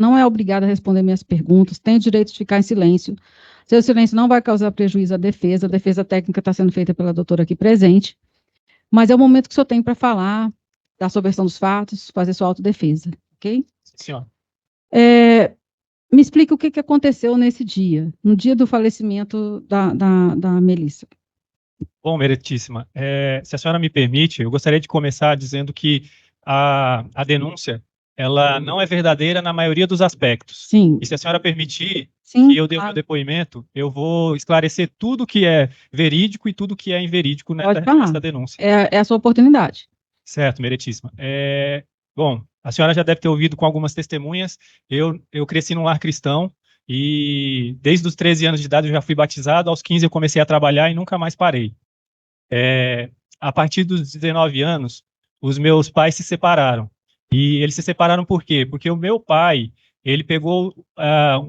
não é obrigado a responder minhas perguntas, tem o direito de ficar em silêncio. Seu silêncio não vai causar prejuízo à defesa, a defesa técnica está sendo feita pela doutora aqui presente, mas é o momento que o senhor tem para falar, dar sua versão dos fatos, fazer sua autodefesa, ok? Sim, senhor. Me explica o que aconteceu nesse dia, no dia do falecimento da Melissa. Bom, meritíssima, se a senhora me permite, eu gostaria de começar dizendo que a denúncia, ela não é verdadeira na maioria dos aspectos. Sim. E se a senhora permitir Sim, que eu dê o meu claro. depoimento, eu vou esclarecer tudo que é verídico e tudo que é inverídico Pode falar. nessa denúncia. É a sua oportunidade. Certo, meritíssima. Bom, a senhora já deve ter ouvido com algumas testemunhas, eu cresci num lar cristão e desde os 13 anos de idade eu já fui batizado, aos 15 eu comecei a trabalhar e nunca mais parei. A partir dos 19 anos, os meus pais se separaram. E eles se separaram por quê? Porque o meu pai, ele pegou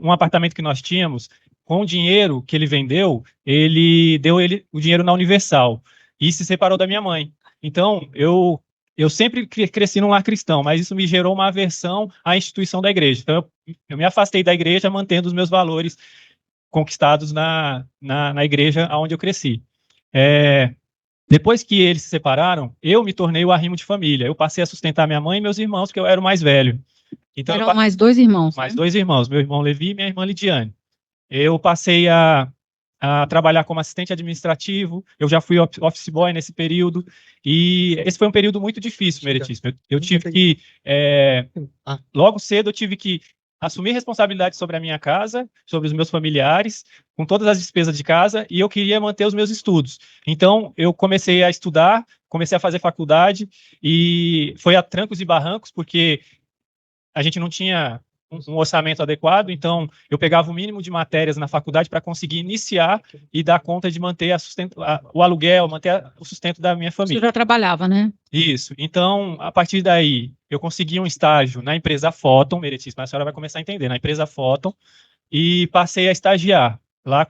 um apartamento que nós tínhamos, com o dinheiro que ele vendeu, ele deu o dinheiro na Universal e se separou da minha mãe. Então, eu sempre cresci num lar cristão, mas isso me gerou uma aversão à instituição da igreja. Então, eu me afastei da igreja, mantendo os meus valores conquistados na igreja onde eu cresci. Depois que eles se separaram, eu me tornei o arrimo de família. Eu passei a sustentar minha mãe e meus irmãos, porque eu era o mais velho. Então, Eram mais 2 irmãos. mais 2 irmãos, meu irmão Levi e minha irmã Lidiane. Eu passei a trabalhar como assistente administrativo, eu já fui office boy nesse período, e esse foi um período muito difícil, meritíssimo. Eu tive que, logo cedo, eu tive que assumir responsabilidade sobre a minha casa, sobre os meus familiares, com todas as despesas de casa, e eu queria manter os meus estudos. Então, eu comecei a estudar, comecei a fazer faculdade, e foi a trancos e barrancos, porque a gente não tinha um orçamento adequado, então eu pegava o mínimo de matérias na faculdade para conseguir iniciar e dar conta de manter o aluguel, manter o sustento da minha família. Você já trabalhava, né? Isso. Então, a partir daí, eu consegui um estágio na empresa Photon, meritíssima, a senhora vai começar a entender, na empresa Photon, e passei a estagiar lá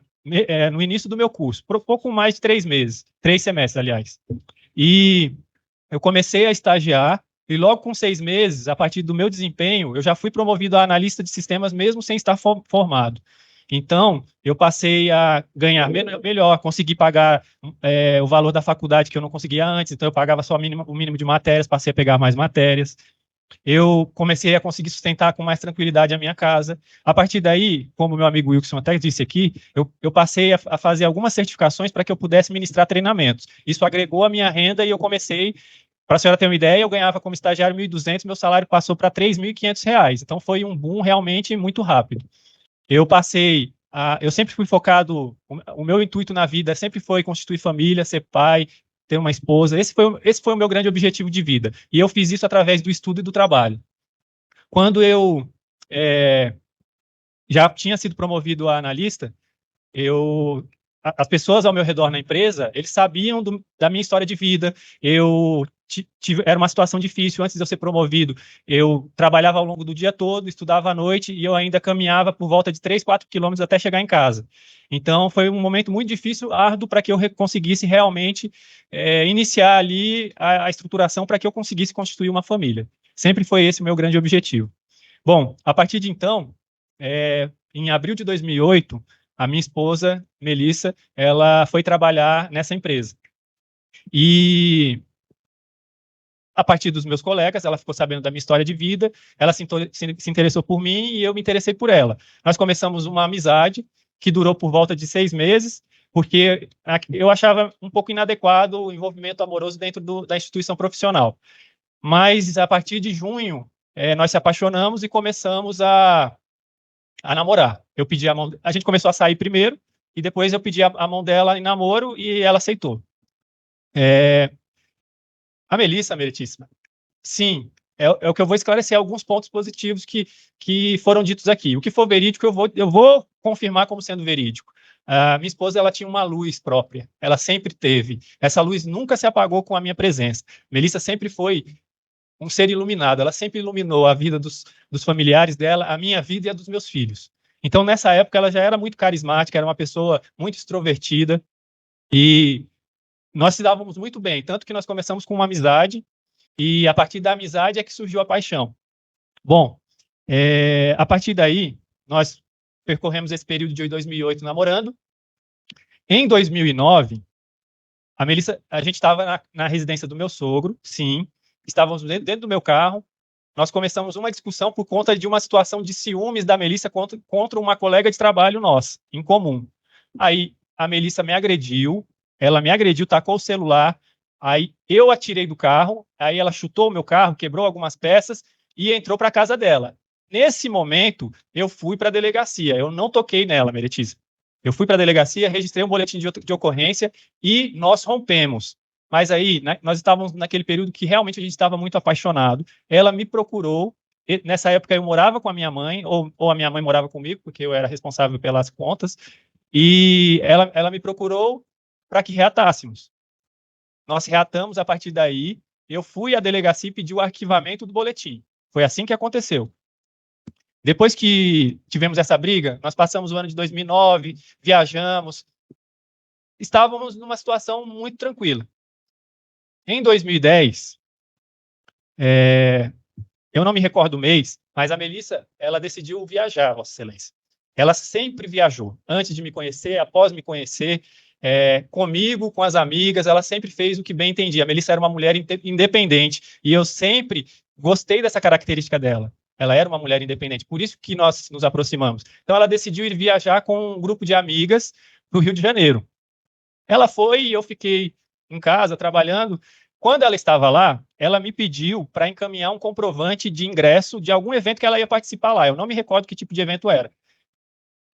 no início do meu curso, por pouco mais de 3 meses, 3 semestres, aliás. E eu comecei a estagiar, e logo com 6 meses, a partir do meu desempenho, eu já fui promovido a analista de sistemas, mesmo sem estar formado. Então, eu passei a ganhar melhor, consegui pagar o valor da faculdade que eu não conseguia antes, então eu pagava só o mínimo de matérias, passei a pegar mais matérias. Eu comecei a conseguir sustentar com mais tranquilidade a minha casa. A partir daí, como meu amigo Wilson até disse aqui, eu passei a fazer algumas certificações para que eu pudesse ministrar treinamentos. Isso agregou a minha renda e eu comecei, para a senhora ter uma ideia, eu ganhava como estagiário R$ 1.200, meu salário passou para R$ 3.500. Então foi um boom realmente muito rápido. Eu sempre fui focado, o meu intuito na vida sempre foi constituir família, ser pai, ter uma esposa. Esse foi o meu grande objetivo de vida. E eu fiz isso através do estudo e do trabalho. Quando eu já tinha sido promovido a analista, as pessoas ao meu redor na empresa, eles sabiam da minha história de vida. Era uma situação difícil antes de eu ser promovido. Eu trabalhava ao longo do dia todo, estudava à noite e eu ainda caminhava por volta de 3, 4 quilômetros até chegar em casa. Então, foi um momento muito difícil, árduo, para que eu conseguisse realmente iniciar ali a estruturação para que eu conseguisse constituir uma família. Sempre foi esse o meu grande objetivo. Bom, a partir de então, em abril de 2008, a minha esposa, Melissa, ela foi trabalhar nessa empresa. E a partir dos meus colegas, ela ficou sabendo da minha história de vida, ela se interessou por mim e eu me interessei por ela. Nós começamos uma amizade que durou por volta de 6 meses, porque eu achava um pouco inadequado o envolvimento amoroso dentro da instituição profissional. Mas, a partir de junho, nós se apaixonamos e começamos a namorar. Eu pedi a mão, a gente começou a sair primeiro, e depois eu pedi a mão dela em namoro e ela aceitou. A Melissa, meritíssima, sim, é o que eu vou esclarecer alguns pontos positivos que foram ditos aqui. O que for verídico, eu vou confirmar como sendo verídico. A minha esposa, ela tinha uma luz própria, ela sempre teve. Essa luz nunca se apagou com a minha presença. Melissa sempre foi um ser iluminado, ela sempre iluminou a vida dos familiares dela, a minha vida e a dos meus filhos. Então, nessa época, ela já era muito carismática, era uma pessoa muito extrovertida, e nós se dávamos muito bem, tanto que nós começamos com uma amizade, e a partir da amizade é que surgiu a paixão. Bom, A partir daí, nós percorremos esse período de 2008 namorando. Em 2009, a Melissa, a gente estava na residência do meu sogro, sim, estávamos dentro do meu carro. Nós começamos uma discussão por conta de uma situação de ciúmes da Melissa contra uma colega de trabalho nossa, em comum. Aí a Melissa me agrediu, tacou o celular, aí eu atirei do carro, aí ela chutou o meu carro, quebrou algumas peças e entrou para a casa dela. Nesse momento, eu fui para a delegacia, eu não toquei nela, Meretisa. Eu fui para a delegacia, registrei um boletim de ocorrência e nós rompemos. Mas aí, né, nós estávamos naquele período que realmente a gente estava muito apaixonado. Ela me procurou. Nessa época eu morava com a minha mãe, ou a minha mãe morava comigo, porque eu era responsável pelas contas. E ela me procurou para que reatássemos. Nós reatamos a partir daí. Eu fui à delegacia e pedi o arquivamento do boletim. Foi assim que aconteceu. Depois que tivemos essa briga, nós passamos o ano de 2009, viajamos, estávamos numa situação muito tranquila. Em 2010, eu não me recordo o mês, mas a Melissa, ela decidiu viajar, Vossa Excelência. Ela sempre viajou, antes de me conhecer, após me conhecer, comigo, com as amigas, ela sempre fez o que bem entendia. A Melissa era uma mulher independente, e eu sempre gostei dessa característica dela. Ela era uma mulher independente, por isso que nós nos aproximamos. Então, ela decidiu ir viajar com um grupo de amigas para o Rio de Janeiro. Ela foi e eu fiquei em casa, trabalhando. Quando ela estava lá, ela me pediu para encaminhar um comprovante de ingresso de algum evento que ela ia participar lá. Eu não me recordo que tipo de evento era.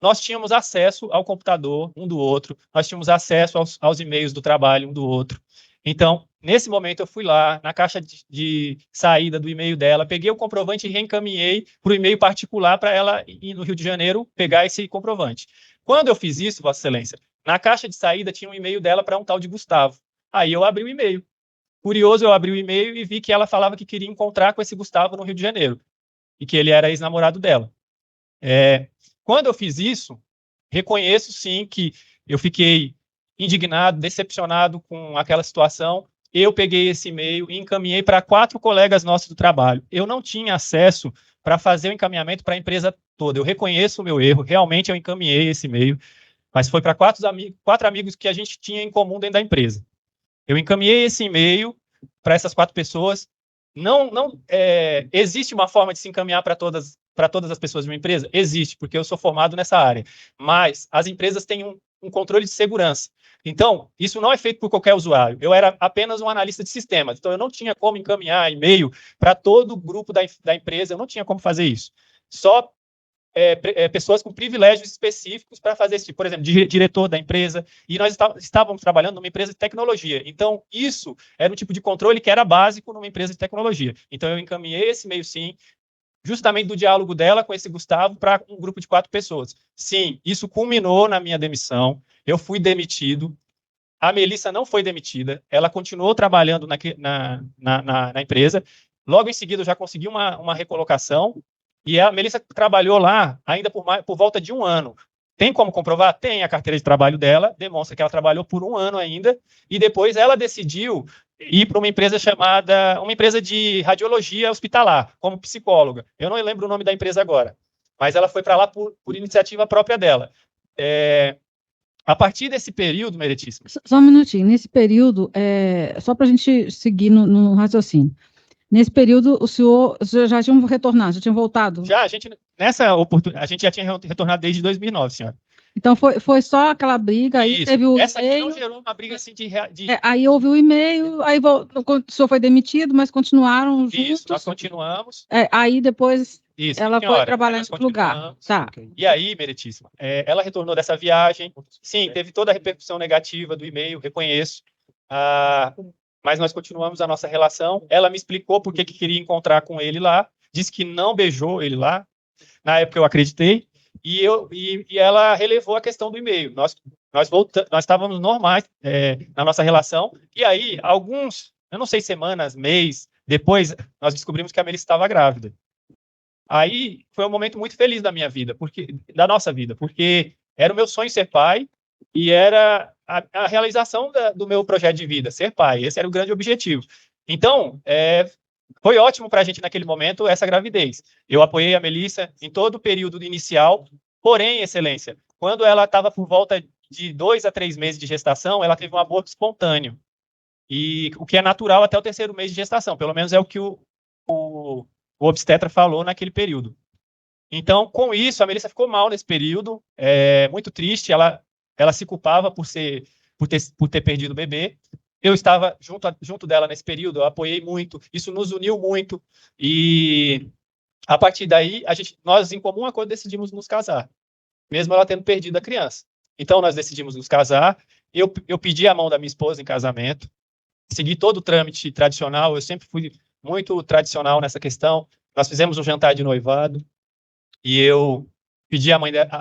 Nós tínhamos acesso ao computador um do outro, nós tínhamos acesso aos e-mails do trabalho um do outro. Então, nesse momento, eu fui lá, na caixa de saída do e-mail dela, peguei o comprovante e reencaminhei para o e-mail particular para ela ir no Rio de Janeiro pegar esse comprovante. Quando eu fiz isso, Vossa Excelência, na caixa de saída tinha um e-mail dela para um tal de Gustavo. Aí eu abri o e-mail. Curioso, eu abri o e-mail e vi que ela falava que queria encontrar com esse Gustavo no Rio de Janeiro e que ele era ex-namorado dela. Quando eu fiz isso, reconheço sim que eu fiquei indignado, decepcionado com aquela situação. Eu peguei esse e-mail e encaminhei para 4 colegas nossos do trabalho. Eu não tinha acesso para fazer o encaminhamento para a empresa toda. Eu reconheço o meu erro, realmente eu encaminhei esse e-mail, mas foi para 4 amigos que a gente tinha em comum dentro da empresa. Eu encaminhei esse e-mail para essas 4 pessoas. Não existe uma forma de se encaminhar para todas as pessoas de uma empresa? Existe, porque eu sou formado nessa área. Mas as empresas têm um controle de segurança. Então, isso não é feito por qualquer usuário. Eu era apenas um analista de sistemas, então eu não tinha como encaminhar e-mail para todo o grupo da empresa, eu não tinha como fazer isso. Só pessoas com privilégios específicos para fazer esse tipo, por exemplo, diretor da empresa, e nós estávamos trabalhando numa empresa de tecnologia. Então, isso era um tipo de controle que era básico numa empresa de tecnologia. Então, eu encaminhei esse e-mail, sim, justamente do diálogo dela com esse Gustavo para um grupo de 4 pessoas. Sim, isso culminou na minha demissão, eu fui demitido, a Melissa não foi demitida, ela continuou trabalhando na empresa, logo em seguida eu já consegui uma recolocação, e a Melissa trabalhou lá ainda por volta de 1 ano. Tem como comprovar? Tem. A carteira de trabalho dela demonstra que ela trabalhou por 1 ano ainda, e depois ela decidiu ir para uma empresa uma empresa de radiologia hospitalar, como psicóloga. Eu não lembro o nome da empresa agora, mas ela foi para lá por iniciativa própria dela. A partir desse período, Meritíssima... Só um minutinho. Nesse período, só para a gente seguir no raciocínio. Nesse período, o senhor já tinha retornado, já tinha voltado? Já, nessa oportunidade, a gente já tinha retornado desde 2009, senhora. Então, foi só aquela briga, aí teve o essa e-mail... aqui não gerou uma briga assim de... aí houve o e-mail, aí o senhor foi demitido, mas continuaram juntos? Isso, nós continuamos. Aí depois ela senhora, foi trabalhar em outro lugar. Tá. E aí, Meritíssima, ela retornou dessa viagem. Sim, teve toda a repercussão negativa do e-mail, reconheço. Mas nós continuamos a nossa relação. Ela me explicou por que queria encontrar com ele lá, disse que não beijou ele lá. Na época eu acreditei, e ela relevou a questão do e-mail. Nós estávamos normais na nossa relação, e aí, eu não sei, semanas, mês, depois, nós descobrimos que a Melissa estava grávida. Aí foi um momento muito feliz da minha vida, da nossa vida, porque era o meu sonho ser pai, e era a realização do meu projeto de vida, ser pai. Esse era o grande objetivo. Então, foi ótimo para a gente naquele momento essa gravidez. Eu apoiei a Melissa em todo o período inicial, porém, excelência, quando ela estava por volta de 2 a 3 meses de gestação, ela teve um aborto espontâneo. E o que é natural até o 3º mês de gestação, pelo menos é o que o obstetra falou naquele período. Então, com isso, a Melissa ficou mal nesse período, muito triste, ela se culpava por ter perdido o bebê. Eu estava junto dela nesse período, eu apoiei muito, isso nos uniu muito, e a partir daí, nós, em comum acordo, decidimos nos casar, mesmo ela tendo perdido a criança. Então, nós decidimos nos casar, eu pedi a mão da minha esposa em casamento, segui todo o trâmite tradicional, eu sempre fui muito tradicional nessa questão, nós fizemos um jantar de noivado, e eu pedi a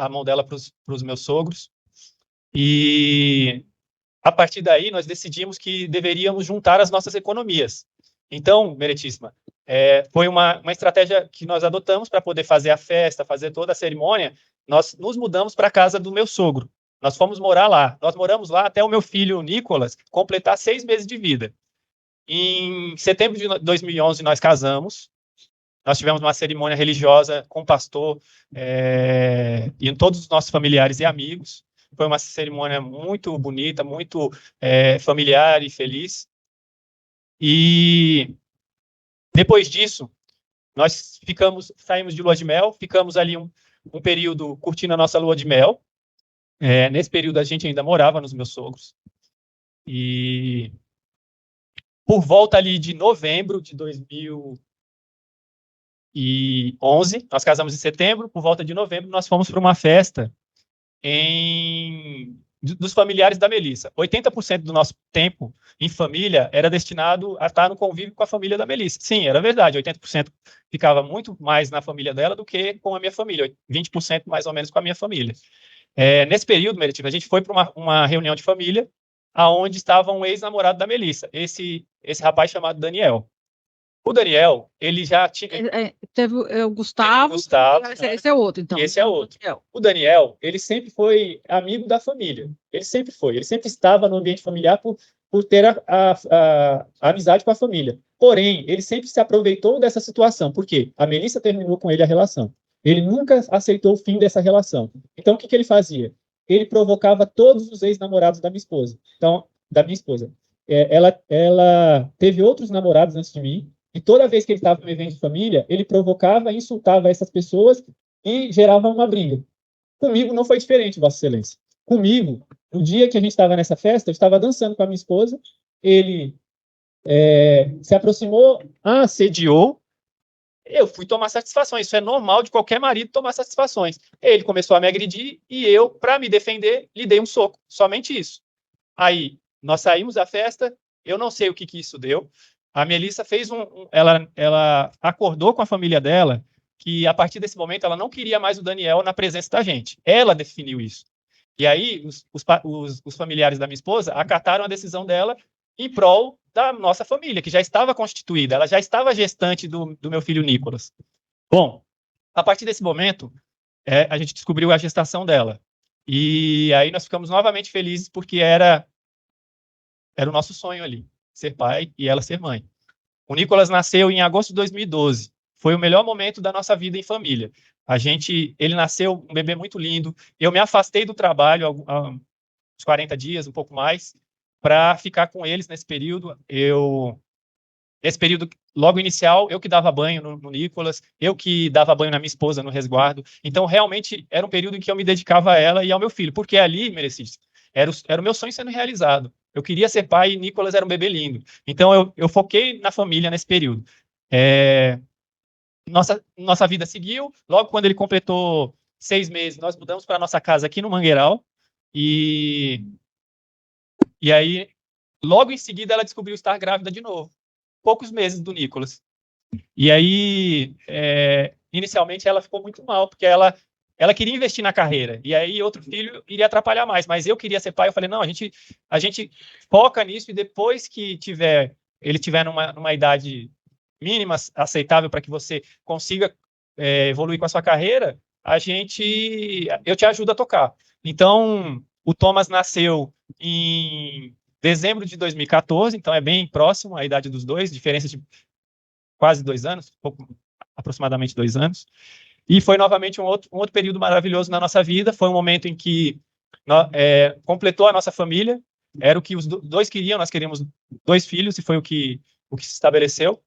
mão dela para os meus sogros, e a partir daí nós decidimos que deveríamos juntar as nossas economias. Então, Meritíssima, foi uma estratégia que nós adotamos para poder fazer a festa, fazer toda a cerimônia. Nós nos mudamos para a casa do meu sogro. Nós fomos morar lá. Nós moramos lá até o meu filho, Nicolas, completar 6 meses de vida. Em setembro de 2011, nós casamos. Nós tivemos uma cerimônia religiosa com o pastor e todos os nossos familiares e amigos. Foi uma cerimônia muito bonita, muito familiar e feliz. E depois disso, nós saímos de lua de mel, ficamos ali um período curtindo a nossa lua de mel. Nesse período, a gente ainda morava nos meus sogros. E por volta ali de novembro de 2011, nós casamos em setembro, por volta de novembro, nós fomos para uma festa dos familiares da Melissa. 80% do nosso tempo em família era destinado a estar no convívio com a família da Melissa. Sim, era verdade, 80% ficava muito mais na família dela do que com a minha família, 20% mais ou menos com a minha família. Nesse período, Meritíssima, a gente foi para uma reunião de família, aonde estava um ex-namorado da Melissa, esse rapaz chamado Daniel. O Daniel, ele já tinha... Teve o Gustavo, esse é outro, então. Esse é outro. O Daniel, ele sempre foi amigo da família. Ele sempre estava no ambiente familiar por ter a amizade com a família. Porém, ele sempre se aproveitou dessa situação. Por quê? A Melissa terminou com ele a relação. Ele nunca aceitou o fim dessa relação. Então, o que ele fazia? Ele provocava todos os ex-namorados da minha esposa. Então, da minha esposa. Ela teve outros namorados antes de mim, e toda vez que ele estava no evento de família, ele provocava e insultava essas pessoas e gerava uma briga. Comigo não foi diferente, Vossa Excelência. Comigo, no dia que a gente estava nessa festa, eu estava dançando com a minha esposa, ele se aproximou, assediou, eu fui tomar satisfações. Isso é normal de qualquer marido tomar satisfações. Ele começou a me agredir e eu, para me defender, lhe dei um soco. Somente isso. Aí, nós saímos da festa, eu não sei o que isso deu. A Melissa fez ela acordou com a família dela que, a partir desse momento, ela não queria mais o Daniel na presença da gente. Ela definiu isso. E aí, os familiares da minha esposa acataram a decisão dela em prol da nossa família, que já estava constituída, ela já estava gestante do meu filho Nicolas. Bom, a partir desse momento, a gente descobriu a gestação dela. E aí nós ficamos novamente felizes, porque era o nosso sonho ali, ser pai e ela ser mãe. O Nicolas nasceu em agosto de 2012. Foi o melhor momento da nossa vida em família. Ele nasceu um bebê muito lindo. Eu me afastei do trabalho há uns 40 dias, um pouco mais, para ficar com eles nesse período. Esse período, logo inicial, eu que dava banho no Nicolas, eu que dava banho na minha esposa no resguardo. Então, realmente, era um período em que eu me dedicava a ela e ao meu filho, porque ali, Merecis, era o meu sonho sendo realizado. Eu queria ser pai e Nicolas era um bebê lindo. Então, eu foquei na família nesse período. Nossa vida seguiu. Logo quando ele completou 6 meses, nós mudamos para a nossa casa aqui no Mangueiral. E aí, logo em seguida, ela descobriu estar grávida de novo. Poucos meses do Nicolas. E aí, inicialmente, ela ficou muito mal, porque ela queria investir na carreira. E aí, outro filho iria atrapalhar mais. Mas eu queria ser pai. Eu falei, não, a gente foca nisso, e depois que ele tiver numa idade mínima aceitável para que você consiga evoluir com a sua carreira, eu te ajudo a tocar. Então, o Thomas nasceu em dezembro de 2014, então é bem próximo a idade dos dois, diferença de quase 2 anos, aproximadamente 2 anos. E foi novamente um outro período maravilhoso na nossa vida. Foi um momento em que completou a nossa família. Era o que os dois queriam. Nós queríamos 2 filhos e foi o que se estabeleceu.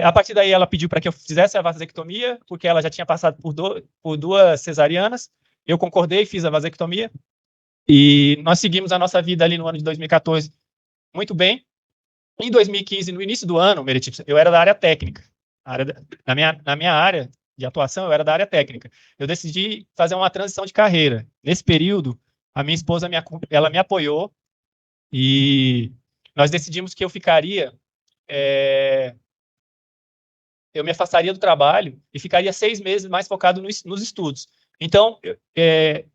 A partir daí, ela pediu para que eu fizesse a vasectomia, porque ela já tinha passado por 2 cesarianas. Eu concordei, fiz a vasectomia. E nós seguimos a nossa vida ali no ano de 2014 muito bem. Em 2015, no início do ano, Meretip, eu era da área técnica. Na minha área de atuação, eu era da área técnica. Eu decidi fazer uma transição de carreira. Nesse período, a minha esposa ela me apoiou e nós decidimos que eu me afastaria do trabalho e ficaria 6 meses mais focado nos estudos. Então,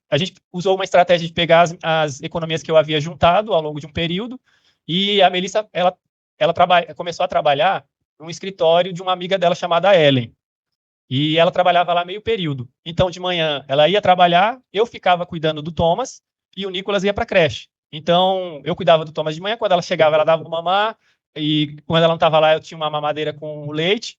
a gente usou uma estratégia de pegar as economias que eu havia juntado ao longo de um período e a Melissa, ela começou a trabalhar num escritório de uma amiga dela chamada Ellen. E ela trabalhava lá meio período. Então, de manhã, ela ia trabalhar, eu ficava cuidando do Thomas e o Nicolas ia para a creche. Então, eu cuidava do Thomas de manhã, quando ela chegava, ela dava o mamar, e quando ela não estava lá, eu tinha uma mamadeira com leite.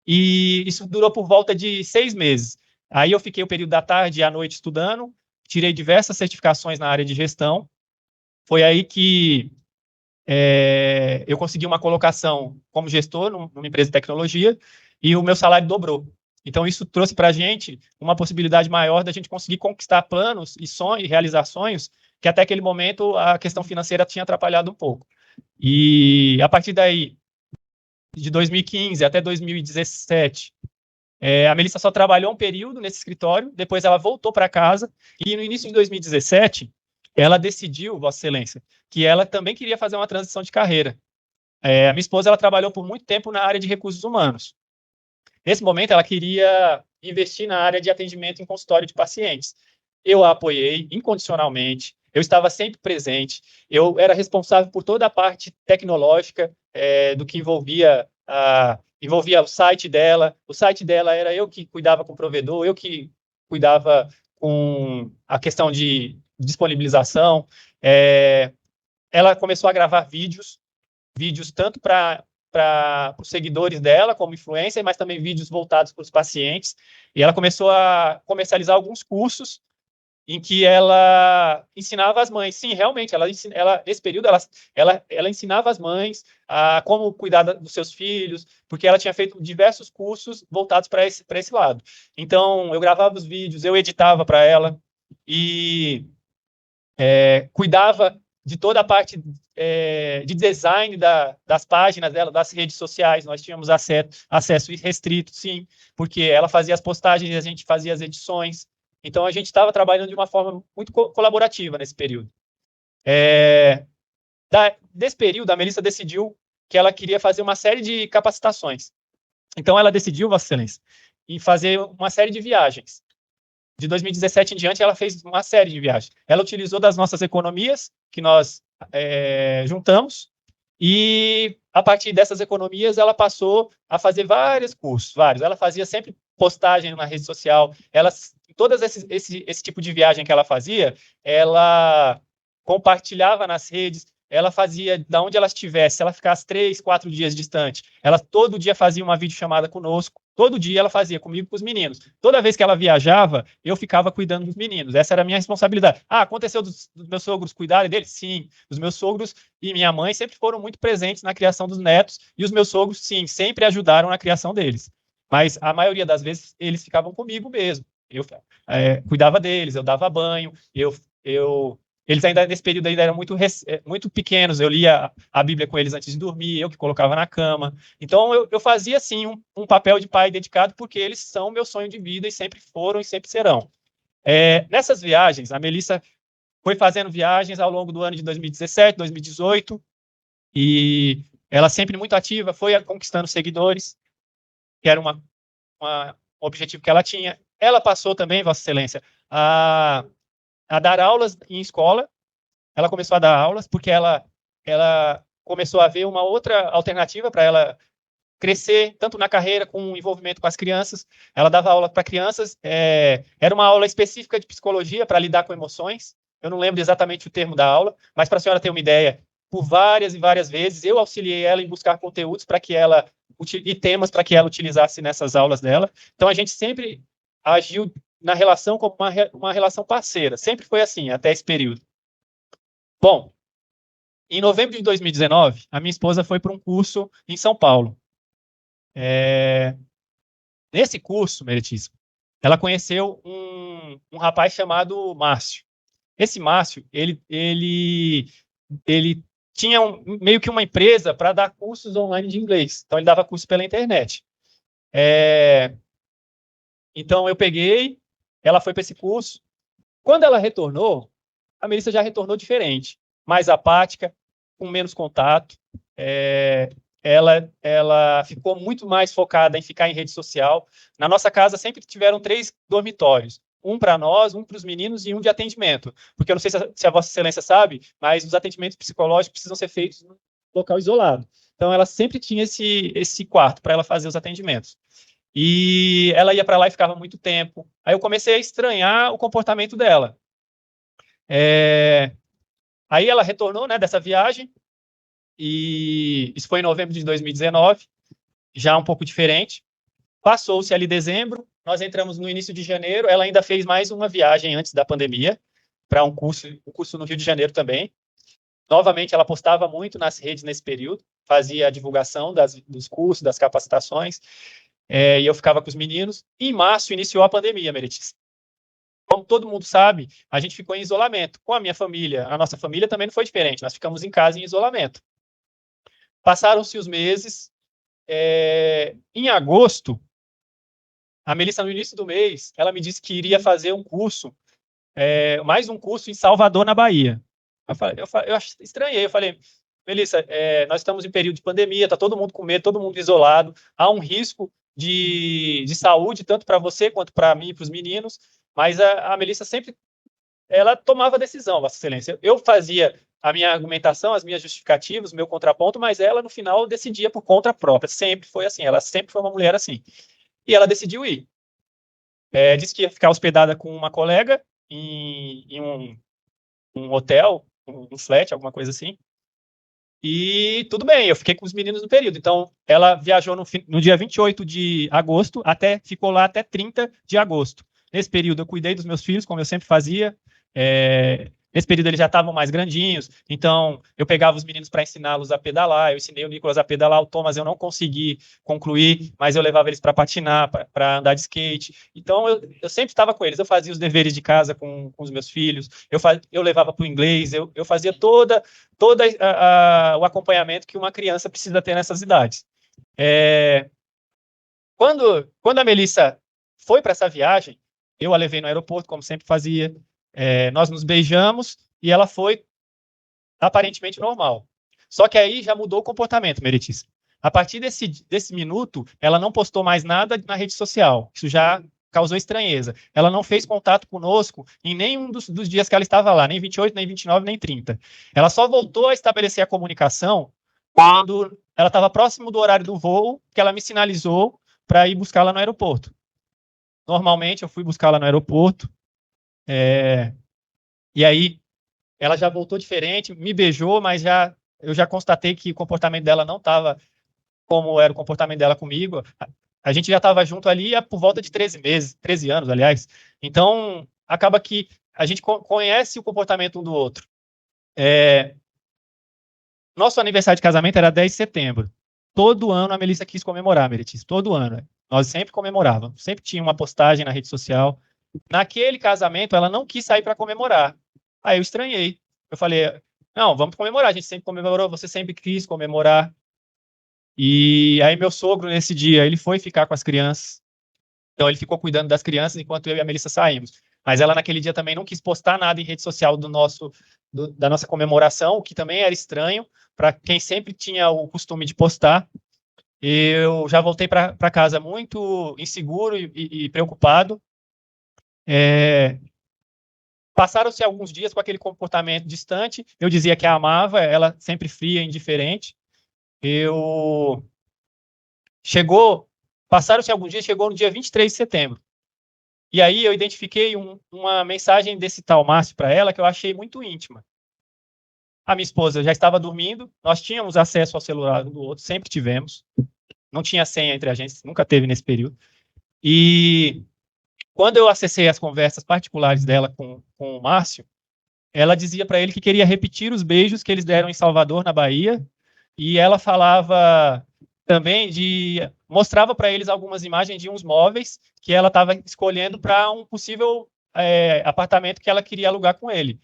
E isso durou por volta de 6 meses. Aí eu fiquei o período da tarde e à noite estudando, tirei diversas certificações na área de gestão. Foi aí que eu consegui uma colocação como gestor numa empresa de tecnologia e o meu salário dobrou. Então, isso trouxe para a gente uma possibilidade maior da gente conseguir conquistar planos e sonhos, realizar sonhos, que até aquele momento a questão financeira tinha atrapalhado um pouco. E a partir daí, de 2015 até 2017, a Melissa só trabalhou um período nesse escritório, depois ela voltou para casa, e no início de 2017, ela decidiu, Vossa Excelência, que ela também queria fazer uma transição de carreira. A minha esposa, ela trabalhou por muito tempo na área de recursos humanos. Nesse momento, ela queria investir na área de atendimento em consultório de pacientes. Eu a apoiei incondicionalmente, eu estava sempre presente, eu era responsável por toda a parte tecnológica do que envolvia o site dela. O site dela era eu que cuidava com o provedor, eu que cuidava com a questão de disponibilização. Ela começou a gravar vídeos tanto para os seguidores dela, como influencer, mas também vídeos voltados para os pacientes. E ela começou a comercializar alguns cursos em que ela ensinava as mães. Sim, realmente, nesse período, ela ensinava as mães a como cuidar dos seus filhos, porque ela tinha feito diversos cursos voltados para esse lado. Então, eu gravava os vídeos, eu editava para ela e cuidava de toda a parte de design das páginas dela, das redes sociais. Nós tínhamos acesso restrito, sim, porque ela fazia as postagens e a gente fazia as edições. Então, a gente estava trabalhando de uma forma muito colaborativa nesse período. Desse período, a Melissa decidiu que ela queria fazer uma série de capacitações. Então, ela decidiu, Vossa Excelência, em fazer uma série de viagens. De 2017 em diante, ela fez uma série de viagens. Ela utilizou das nossas economias, que nós juntamos, e a partir dessas economias, ela passou a fazer vários cursos, vários. Ela fazia sempre postagem na rede social. Todas esse tipo de viagem que ela fazia, ela compartilhava nas redes. Ela fazia, da onde ela estivesse, se ela ficasse 3, 4 dias distante, ela todo dia fazia uma videochamada conosco, todo dia ela fazia comigo e com os meninos. Toda vez que ela viajava, eu ficava cuidando dos meninos, essa era a minha responsabilidade. Aconteceu dos meus sogros cuidarem deles? Sim, os meus sogros e minha mãe sempre foram muito presentes na criação dos netos, e os meus sogros, sim, sempre ajudaram na criação deles. Mas a maioria das vezes, eles ficavam comigo mesmo. Eu cuidava deles, eu dava banho, eles ainda, nesse período, ainda eram muito pequenos. Eu lia a Bíblia com eles antes de dormir, eu que colocava na cama. Então, eu fazia, sim, um papel de pai dedicado, porque eles são o meu sonho de vida e sempre foram e sempre serão. Nessas viagens, a Melissa foi fazendo viagens ao longo do ano de 2017, 2018, e ela sempre muito ativa, foi conquistando seguidores, que era um objetivo que ela tinha. Ela passou também, Vossa Excelência, a dar aulas em escola. Ela começou a dar aulas porque ela começou a ver uma outra alternativa para ela crescer, tanto na carreira como envolvimento com as crianças. Ela dava aula para crianças, era uma aula específica de psicologia para lidar com emoções. Eu não lembro exatamente o termo da aula, mas para a senhora ter uma ideia, por várias e várias vezes. Eu auxiliei ela em buscar conteúdos para que ela e temas para que ela utilizasse nessas aulas dela. Então, a gente sempre agiu na relação como uma relação parceira. Sempre foi assim, até esse período. Bom, em novembro de 2019, a minha esposa foi para um curso em São Paulo. Nesse curso, Meretíssimo, ela conheceu um rapaz chamado Márcio. Esse Márcio, ele tinha meio que uma empresa para dar cursos online de inglês. Então, ele dava curso pela internet. Então, eu peguei, ela foi para esse curso. Quando ela retornou, a Melissa já retornou diferente, mais apática, com menos contato. Ela ficou muito mais focada em ficar em rede social. Na nossa casa sempre tiveram 3 dormitórios. Um para nós, um para os meninos e um de atendimento. Porque eu não sei se a Vossa Excelência sabe, mas os atendimentos psicológicos precisam ser feitos num local isolado. Então, ela sempre tinha esse quarto para ela fazer os atendimentos. E ela ia para lá e ficava muito tempo. Aí eu comecei a estranhar o comportamento dela. Aí ela retornou, né, dessa viagem, e isso foi em novembro de 2019, já um pouco diferente. Passou-se ali dezembro, nós entramos no início de janeiro, ela ainda fez mais uma viagem antes da pandemia, para um curso no Rio de Janeiro também. Novamente, ela postava muito nas redes nesse período, fazia a divulgação dos cursos, das capacitações, e eu ficava com os meninos. E em março iniciou a pandemia, Meretíssimo. Como todo mundo sabe, a gente ficou em isolamento. Com a minha família, a nossa família também não foi diferente, nós ficamos em casa em isolamento. Passaram-se os meses. Em agosto, a Melissa, no início do mês, ela me disse que iria fazer um curso, mais um curso em Salvador, na Bahia. Eu estranhei, eu falei, Melissa, nós estamos em período de pandemia, está todo mundo com medo, todo mundo isolado, há um risco de saúde, tanto para você quanto para mim e para os meninos, mas a Melissa sempre ela tomava decisão, Vossa Excelência. Eu fazia a minha argumentação, as minhas justificativas, o meu contraponto, mas ela, no final, decidia por conta própria. Sempre foi assim, ela sempre foi uma mulher assim. E ela decidiu ir. Disse que ia ficar hospedada com uma colega em um hotel, um flat, alguma coisa assim. E tudo bem, eu fiquei com os meninos no período. Então, ela viajou no dia 28 de agosto, ficou lá até 30 de agosto. Nesse período, eu cuidei dos meus filhos, como eu sempre fazia. Nesse período, eles já estavam mais grandinhos. Então, eu pegava os meninos para ensiná-los a pedalar. Eu ensinei o Nicolas a pedalar. O Thomas eu não consegui concluir, mas eu levava eles para patinar, para andar de skate. Então, eu sempre estava com eles. Eu fazia os deveres de casa com os meus filhos. Eu levava para o inglês. Eu fazia todo o acompanhamento que uma criança precisa ter nessas idades. Quando a Melissa foi para essa viagem, eu a levei no aeroporto, como sempre fazia. Nós nos beijamos e ela foi aparentemente normal. Só que aí já mudou o comportamento, Meretíssimo. A partir desse minuto, ela não postou mais nada na rede social. Isso já causou estranheza. Ela não fez contato conosco em nenhum dos dias que ela estava lá, nem 28, nem 29, nem 30. Ela só voltou a estabelecer a comunicação quando ela estava próximo do horário do voo, que ela me sinalizou para ir buscá-la no aeroporto. Normalmente, eu fui buscá-la no aeroporto, e aí ela já voltou diferente, me beijou, mas eu já constatei que o comportamento dela não estava como era o comportamento dela comigo. A gente já estava junto ali por volta de 13 anos, aliás. Então, acaba que a gente conhece o comportamento um do outro. Nosso aniversário de casamento era 10 de setembro. Todo ano a Melissa quis comemorar, Meretíssimo, todo ano. Nós sempre comemorávamos, sempre tinha uma postagem na rede social. Naquele casamento, ela não quis sair para comemorar. Aí eu estranhei. Eu falei, não, vamos comemorar, a gente sempre comemorou, você sempre quis comemorar. E aí meu sogro, nesse dia, ele foi ficar com as crianças. Então ele ficou cuidando das crianças enquanto eu e a Melissa saímos. Mas ela naquele dia também não quis postar nada em rede social da nossa comemoração, o que também era estranho para quem sempre tinha o costume de postar. Eu já voltei para casa muito inseguro e preocupado. Passaram-se alguns dias com aquele comportamento distante. Eu dizia que a amava, ela sempre fria, indiferente. Passaram-se alguns dias, chegou no dia 23 de setembro. E aí eu identifiquei uma mensagem desse tal Márcio para ela que eu achei muito íntima. a minha esposa já estava dormindo, nós tínhamos acesso ao celular um do outro, sempre tivemos, não tinha senha entre a gente, nunca teve nesse período. E quando eu acessei as conversas particulares dela com o Márcio, ela dizia para ele que queria repetir os beijos que eles deram em Salvador, na Bahia, e ela falava também mostrava para eles algumas imagens de uns móveis que ela estava escolhendo para um possível apartamento que ela queria alugar com ele.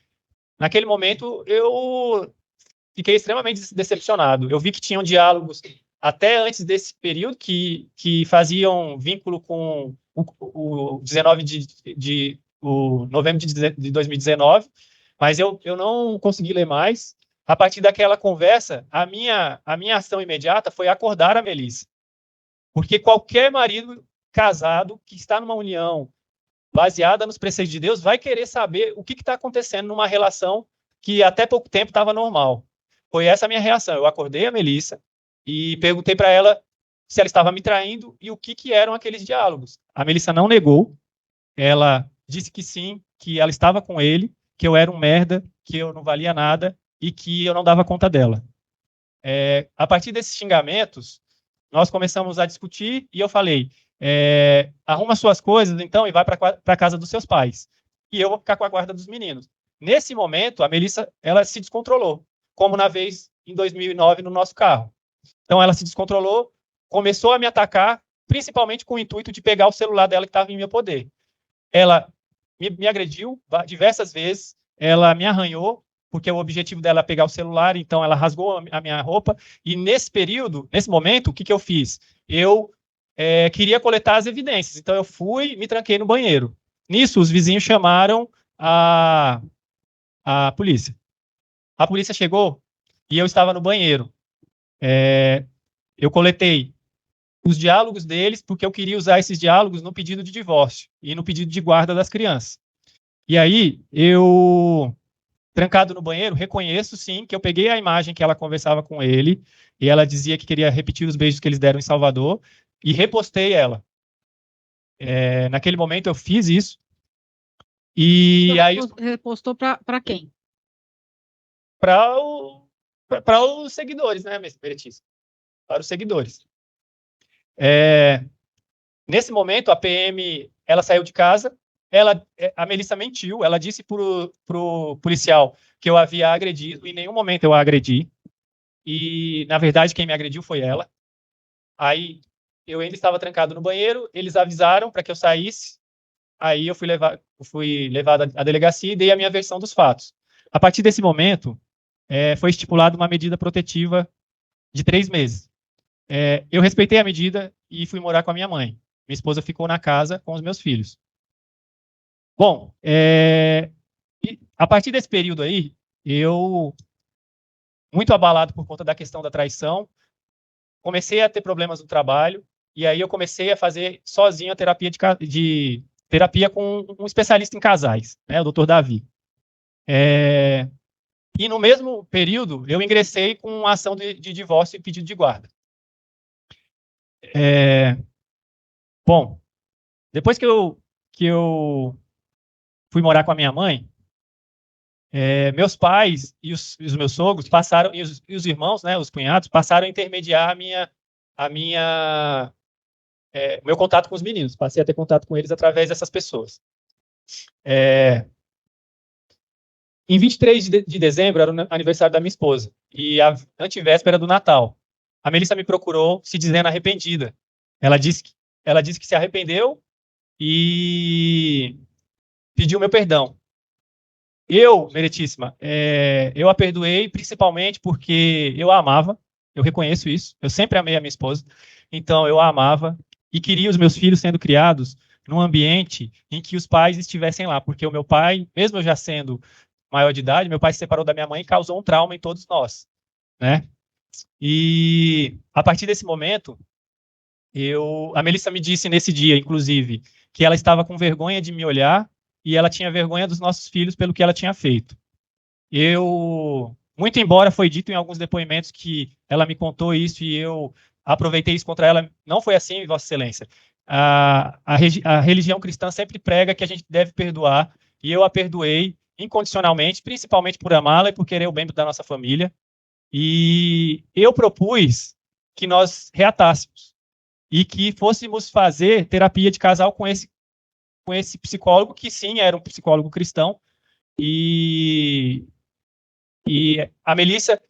Naquele momento, eu fiquei extremamente decepcionado. Eu vi que tinham diálogos até antes desse período que faziam vínculo com o 19 o novembro de 2019, mas eu não consegui ler mais. A partir daquela conversa, a minha ação imediata foi acordar a Melissa. Porque qualquer marido casado que está numa união baseada nos preceitos de Deus vai querer saber o que está acontecendo numa relação que até pouco tempo estava normal. Foi essa a minha reação. Eu acordei a Melissa e perguntei para ela se ela estava me traindo e o que eram aqueles diálogos. A Melissa não negou. Ela disse que sim, que ela estava com ele, que eu era um merda, que eu não valia nada e que eu não dava conta dela. A partir desses xingamentos, nós começamos a discutir e eu falei, arruma suas coisas, então, e vai para a casa dos seus pais. E eu vou ficar com a guarda dos meninos. Nesse momento, a Melissa, ela se descontrolou, como na vez em 2009 no nosso carro. Então, ela se descontrolou, começou a me atacar, principalmente com o intuito de pegar o celular dela que estava em meu poder. Ela me agrediu diversas vezes, ela me arranhou, porque o objetivo dela é pegar o celular, então ela rasgou a minha roupa, e nesse período, nesse momento, o que eu fiz? Eu queria coletar as evidências, então eu fui e me tranquei no banheiro. Nisso, os vizinhos chamaram a polícia. A polícia chegou e eu estava no banheiro. Eu coletei os diálogos deles, porque eu queria usar esses diálogos no pedido de divórcio e no pedido de guarda das crianças. E aí, eu, trancado no banheiro, reconheço, sim, que eu peguei a imagem que ela conversava com ele, e ela dizia que queria repetir os beijos que eles deram em Salvador, e repostei ela. Naquele momento, eu fiz isso. E Então, aí... Repostou para quem? Para os seguidores, né, Meretíssimo? Para os seguidores. Nesse momento, a PM, ela saiu de casa, a Melissa mentiu, ela disse pro policial que eu havia agredido, em nenhum momento eu a agredi, e, na verdade, quem me agrediu foi ela. Aí, eu ainda estava trancado no banheiro, eles avisaram para que eu saísse, aí eu fui levado à delegacia e dei a minha versão dos fatos. A partir desse momento, foi estipulada uma medida protetiva de 3 meses. Eu respeitei a medida e fui morar com a minha mãe. Minha esposa ficou na casa com os meus filhos. Bom, a partir desse período aí, eu, muito abalado por conta da questão da traição, comecei a ter problemas no trabalho, e aí eu comecei a fazer sozinho a terapia terapia com um especialista em casais, né, o Dr. Davi. E no mesmo período, eu ingressei com uma ação de divórcio e pedido de guarda. Bom, depois que eu fui morar com a minha mãe, meus pais e os meus sogros passaram, e os irmãos, né, os cunhados, passaram a intermediar meu contato com os meninos. Passei a ter contato com eles através dessas pessoas. Em 23 de dezembro, era o aniversário da minha esposa, e a antivéspera do Natal. A Melissa me procurou se dizendo arrependida. Ela disse que se arrependeu e pediu meu perdão. Eu, Meretíssima, eu a perdoei principalmente porque eu a amava, eu reconheço isso, eu sempre amei a minha esposa, então eu a amava e queria os meus filhos sendo criados num ambiente em que os pais estivessem lá, porque o meu pai, mesmo eu já sendo maior de idade, meu pai se separou da minha mãe e causou um trauma em todos nós, né? E a partir desse momento, a Melissa me disse nesse dia, inclusive, que ela estava com vergonha de me olhar e ela tinha vergonha dos nossos filhos pelo que ela tinha feito. Muito embora foi dito em alguns depoimentos que ela me contou isso e eu aproveitei isso contra ela, não foi assim, Vossa Excelência. A religião cristã sempre prega que a gente deve perdoar, e eu a perdoei, incondicionalmente, principalmente por amá-la e por querer o bem da nossa família. E eu propus que nós reatássemos e que fôssemos fazer terapia de casal com esse psicólogo, que sim, era um psicólogo cristão. E a Melissa,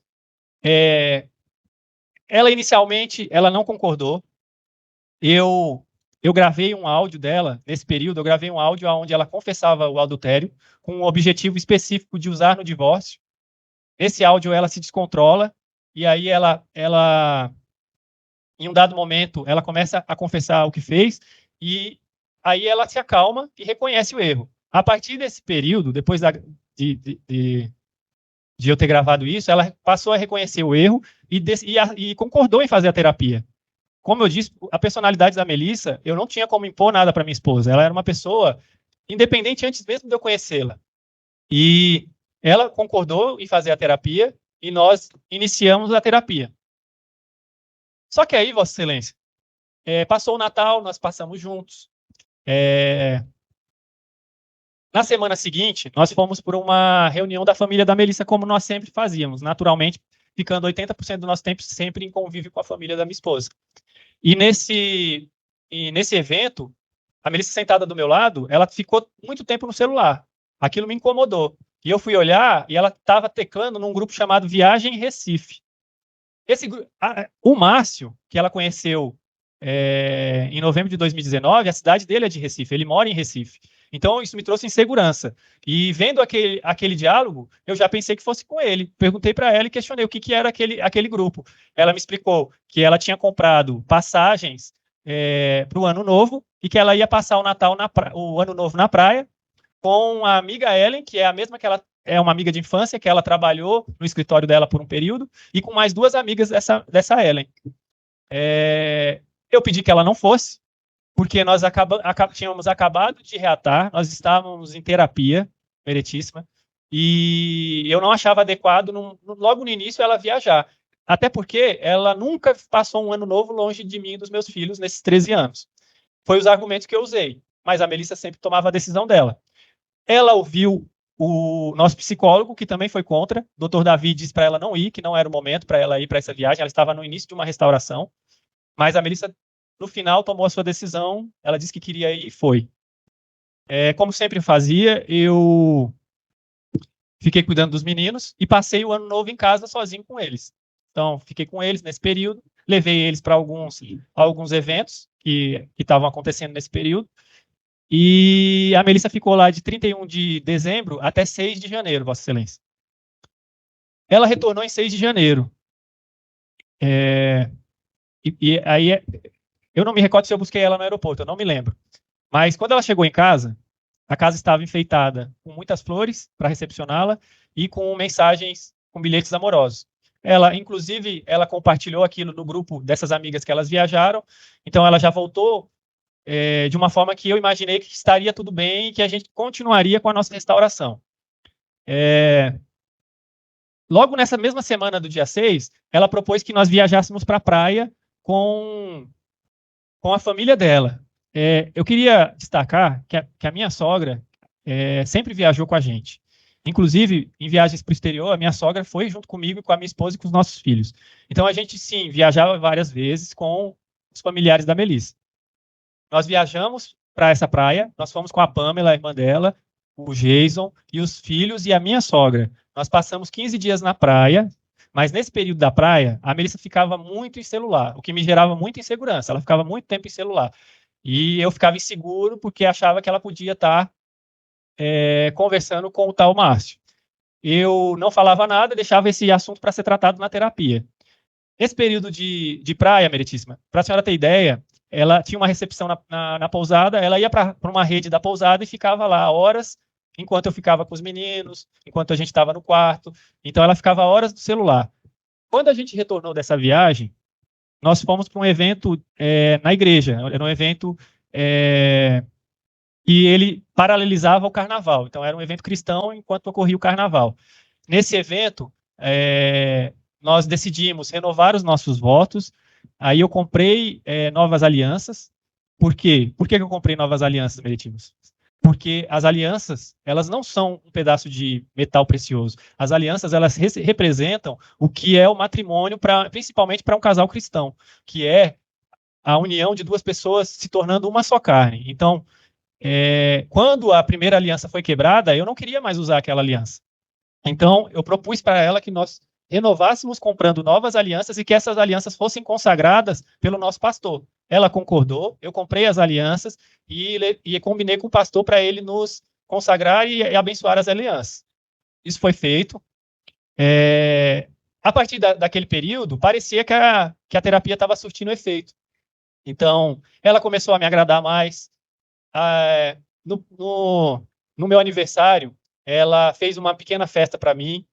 ela inicialmente, ela não concordou. Eu gravei um áudio dela, nesse período, eu gravei um áudio onde ela confessava o adultério, com um objetivo específico de usar no divórcio. Nesse áudio ela se descontrola, e aí ela em um dado momento, ela começa a confessar o que fez, e aí ela se acalma e reconhece o erro. A partir desse período, depois de eu ter gravado isso, ela passou a reconhecer o erro e concordou em fazer a terapia. Como eu disse, a personalidade da Melissa, eu não tinha como impor nada para minha esposa. Ela era uma pessoa independente antes mesmo de eu conhecê-la. E ela concordou em fazer a terapia e nós iniciamos a terapia. Só que aí, Vossa Excelência, passou o Natal, nós passamos juntos. Na semana seguinte, nós fomos por uma reunião da família da Melissa, como nós sempre fazíamos, naturalmente, ficando 80% do nosso tempo sempre em convívio com a família da minha esposa. E nesse evento, a Melissa sentada do meu lado, ela ficou muito tempo no celular. Aquilo me incomodou. E eu fui olhar e ela estava teclando num grupo chamado Viagem Recife. O Márcio, que ela conheceu em novembro de 2019, a cidade dele é de Recife, ele mora em Recife. Então, isso me trouxe insegurança. E vendo aquele diálogo, eu já pensei que fosse com ele. Perguntei para ela e questionei o que era aquele grupo. Ela me explicou que ela tinha comprado passagens para o Ano Novo e que ela ia passar o Natal, o Ano Novo na praia, com a amiga Ellen, que é a mesma que ela é uma amiga de infância, que ela trabalhou no escritório dela por um período, e com mais 2 amigas dessa Ellen. Eu pedi que ela não fosse, porque nós tínhamos acabado de reatar, nós estávamos em terapia, meritíssima, e eu não achava adequado, logo no início, ela viajar. Até porque ela nunca passou um ano novo longe de mim e dos meus filhos nesses 13 anos. Foi os argumentos que eu usei, mas a Melissa sempre tomava a decisão dela. Ela ouviu o nosso psicólogo, que também foi contra. O Dr. Davi disse para ela não ir, que não era o momento para ela ir para essa viagem, ela estava no início de uma restauração, mas a Melissa, no final, tomou a sua decisão, ela disse que queria ir e foi. Como sempre fazia, eu fiquei cuidando dos meninos e passei o Ano Novo em casa sozinho com eles. Então, fiquei com eles nesse período, levei eles para alguns eventos que estavam acontecendo nesse período, e a Melissa ficou lá de 31 de dezembro até 6 de janeiro, Vossa Excelência. Ela retornou em 6 de janeiro. E aí, eu não me recordo se eu busquei ela no aeroporto, eu não me lembro. Mas quando ela chegou em casa, a casa estava enfeitada com muitas flores para recepcioná-la e com mensagens, com bilhetes amorosos. Inclusive, ela compartilhou aquilo no grupo dessas amigas que elas viajaram, então ela já voltou de uma forma que eu imaginei que estaria tudo bem e que a gente continuaria com a nossa restauração. Logo nessa mesma semana do dia 6, ela propôs que nós viajássemos para a praia com a família dela. Eu queria destacar que a minha sogra sempre viajou com a gente. Inclusive, em viagens para o exterior, a minha sogra foi junto comigo, com a minha esposa e com os nossos filhos. Então, a gente, sim, viajava várias vezes com os familiares da Melissa. Nós viajamos para essa praia, nós fomos com a Pamela, a irmã dela, o Jason e os filhos e a minha sogra. Nós passamos 15 dias na praia, mas nesse período da praia, a Melissa ficava muito em celular, o que me gerava muita insegurança. Ela ficava muito tempo em celular. E eu ficava inseguro porque achava que ela podia estar conversando com o tal Márcio. Eu não falava nada, deixava esse assunto para ser tratado na terapia. Esse período de praia, meritíssima, para a senhora ter ideia, ela tinha uma recepção na pousada, ela ia para uma rede da pousada e ficava lá horas, enquanto eu ficava com os meninos, enquanto a gente estava no quarto. Então, ela ficava horas no celular. Quando a gente retornou dessa viagem, nós fomos para um evento na igreja. Era um evento e ele paralelizava o carnaval. Então, era um evento cristão enquanto ocorria o carnaval. Nesse evento, nós decidimos renovar os nossos votos. Aí eu comprei novas alianças. Por quê? Por que eu comprei novas alianças, meritíssimos? Porque as alianças, elas não são um pedaço de metal precioso. As alianças, elas representam o que é o matrimônio, principalmente para um casal cristão, que é a união de duas pessoas se tornando uma só carne. Então, quando a primeira aliança foi quebrada, eu não queria mais usar aquela aliança. Então, eu propus para ela que nós renovássemos comprando novas alianças e que essas alianças fossem consagradas pelo nosso pastor. Ela concordou, eu comprei as alianças e combinei com o pastor para ele nos consagrar e abençoar as alianças. Isso foi feito. A partir daquele período, parecia que a terapia estava surtindo efeito. Então, ela começou a me agradar mais. No meu aniversário, ela fez uma pequena festa para mim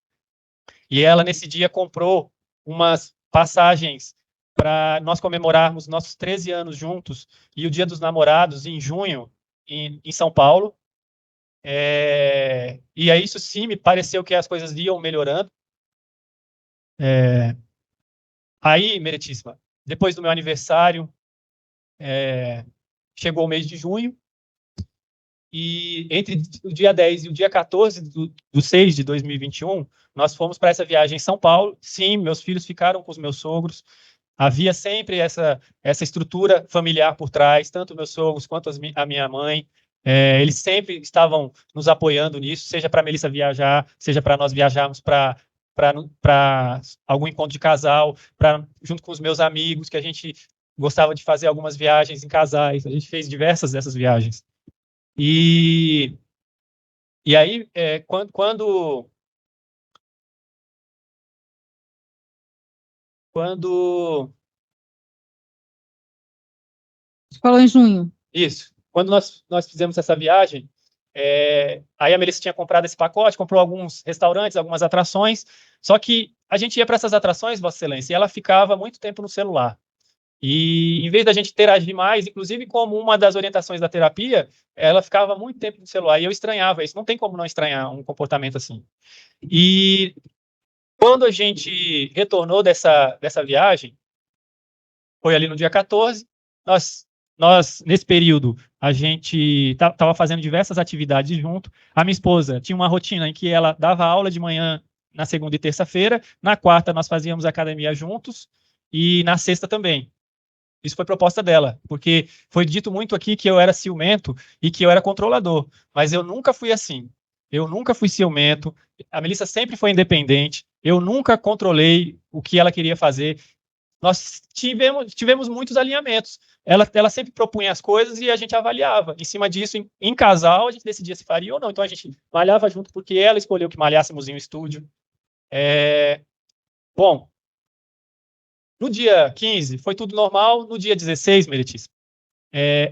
e ela, nesse dia, comprou umas passagens para nós comemorarmos nossos 13 anos juntos e o Dia dos Namorados, em junho, em São Paulo. E aí, isso sim, me pareceu que as coisas iam melhorando. Aí, Meritíssima, depois do meu aniversário, chegou o mês de junho, e entre o dia 10 e o dia 14 do 6 de 2021, nós fomos para essa viagem em São Paulo. Sim, meus filhos ficaram com os meus sogros. Havia sempre essa estrutura familiar por trás, tanto meus sogros quanto a minha mãe. Eles sempre estavam nos apoiando nisso, seja para a Melissa viajar, seja para nós viajarmos para algum encontro de casal, junto com os meus amigos, que a gente gostava de fazer algumas viagens em casais. A gente fez diversas dessas viagens. E aí, quando Falou em junho. Isso. Quando nós fizemos essa viagem, aí a Melissa tinha comprado esse pacote, comprou alguns restaurantes, algumas atrações, só que a gente ia para essas atrações, Vossa Excelência, e ela ficava muito tempo no celular. E em vez da gente interagir mais, inclusive como uma das orientações da terapia, ela ficava muito tempo no celular, e eu estranhava isso. Não tem como não estranhar um comportamento assim. E quando a gente retornou dessa viagem, foi ali no dia 14, nesse período, a gente estava fazendo diversas atividades junto. A minha esposa tinha uma rotina em que ela dava aula de manhã na segunda e terça-feira, na quarta nós fazíamos academia juntos, e na sexta também. Isso foi proposta dela, porque foi dito muito aqui que eu era ciumento e que eu era controlador, mas eu nunca fui assim. Eu nunca fui ciumento, a Melissa sempre foi independente, eu nunca controlei o que ela queria fazer. Nós tivemos muitos alinhamentos. Ela sempre propunha as coisas e a gente avaliava. Em cima disso, em casal, a gente decidia se faria ou não. Então a gente malhava junto porque ela escolheu que malhássemos em um estúdio. Bom, no dia 15 foi tudo normal. No dia 16, Meritíssima,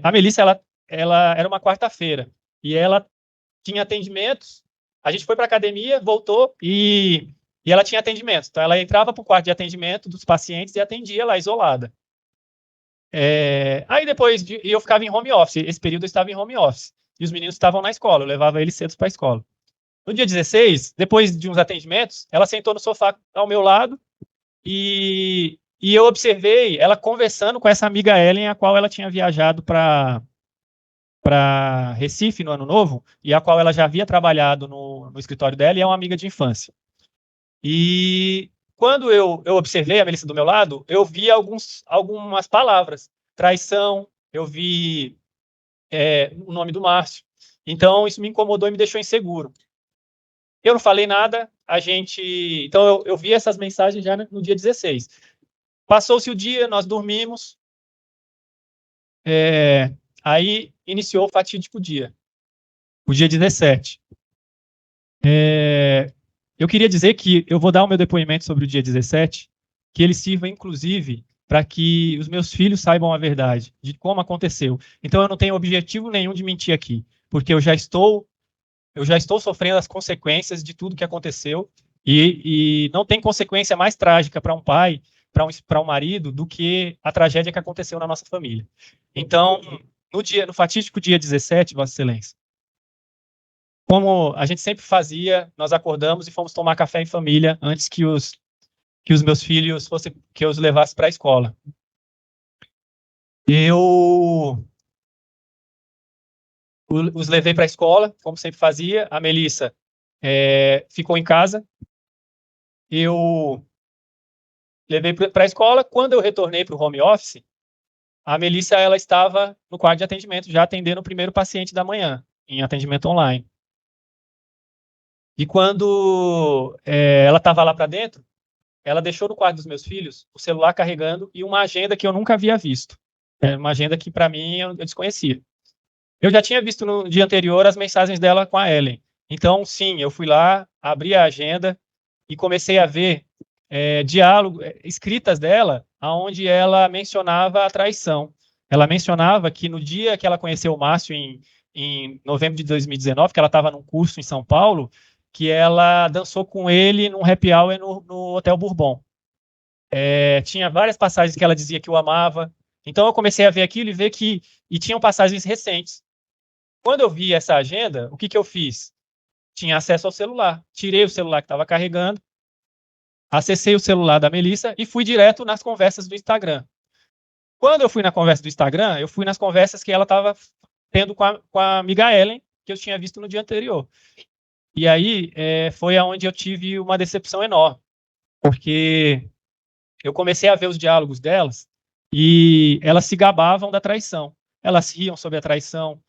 a Melissa, ela era uma quarta-feira e ela tinha atendimentos. A gente foi para a academia, voltou e ela tinha atendimentos. Então, ela entrava para o quarto de atendimento dos pacientes e atendia lá, isolada. Aí depois, eu ficava em home office. Esse período eu estava em home office. E os meninos estavam na escola, eu levava eles cedo para a escola. No dia 16, depois de uns atendimentos, ela sentou no sofá ao meu lado e eu observei ela conversando com essa amiga Ellen, a qual ela tinha viajado para Recife no Ano Novo, e a qual ela já havia trabalhado no escritório dela, e é uma amiga de infância. E quando eu observei a Melissa do meu lado, eu vi algumas palavras. Traição, eu vi o nome do Márcio. Então, isso me incomodou e me deixou inseguro. Eu não falei nada, então eu vi essas mensagens já no dia 16. Passou-se o dia, nós dormimos, aí iniciou o fatídico dia, o dia 17. Eu queria dizer que eu vou dar o meu depoimento sobre o dia 17, que ele sirva, inclusive, para que os meus filhos saibam a verdade de como aconteceu. Então, eu não tenho objetivo nenhum de mentir aqui, porque eu já estou sofrendo as consequências de tudo que aconteceu, e não tem consequência mais trágica para um pai, para um marido, do que a tragédia que aconteceu na nossa família. Então, no fatídico dia 17, Vossa Excelência, como a gente sempre fazia, nós acordamos e fomos tomar café em família antes que os meus filhos que eu os levasse para a escola. os levei para a escola, como sempre fazia. A Melissa ficou em casa. Eu levei para a escola. Quando eu retornei para o home office, a Melissa ela estava no quadro de atendimento, já atendendo o primeiro paciente da manhã, em atendimento online. E quando ela estava lá para dentro, ela deixou no quarto dos meus filhos o celular carregando e uma agenda que eu nunca havia visto. Uma agenda que, para mim, eu desconhecia. Eu já tinha visto no dia anterior as mensagens dela com a Ellen. Então, sim, eu fui lá, abri a agenda e comecei a ver escritas dela, onde ela mencionava a traição. Ela mencionava que no dia que ela conheceu o Márcio, em novembro de 2019, que ela estava num curso em São Paulo, que ela dançou com ele num happy hour no Hotel Bourbon. Tinha várias passagens que ela dizia que o amava. Então eu comecei a ver aquilo e ver e tinham passagens recentes. Quando eu vi essa agenda, o que eu fiz? Tinha acesso ao celular. Tirei o celular que estava carregando, acessei o celular da Melissa e fui direto nas conversas do Instagram. Quando eu fui na conversa do Instagram, eu fui nas conversas que ela estava tendo com a amiga Ellen, que eu tinha visto no dia anterior. E aí foi aonde eu tive uma decepção enorme, porque eu comecei a ver os diálogos delas e elas se gabavam da traição. Elas riam sobre a traição.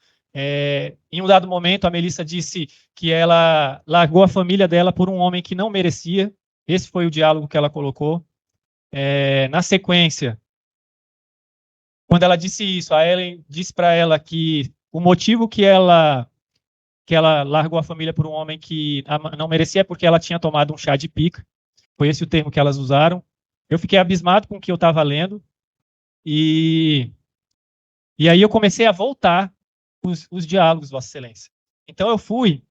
Em um dado momento, a Melissa disse que ela largou a família dela por um homem que não merecia. Esse foi o diálogo que ela colocou. Na sequência, quando ela disse isso, a Ellen disse para ela que o motivo que ela largou a família por um homem que não merecia é porque ela tinha tomado um chá de pica. Foi esse o termo que elas usaram. Eu fiquei abismado com o que eu estava lendo. E aí eu comecei a voltar os diálogos, Vossa Excelência. Então eu fui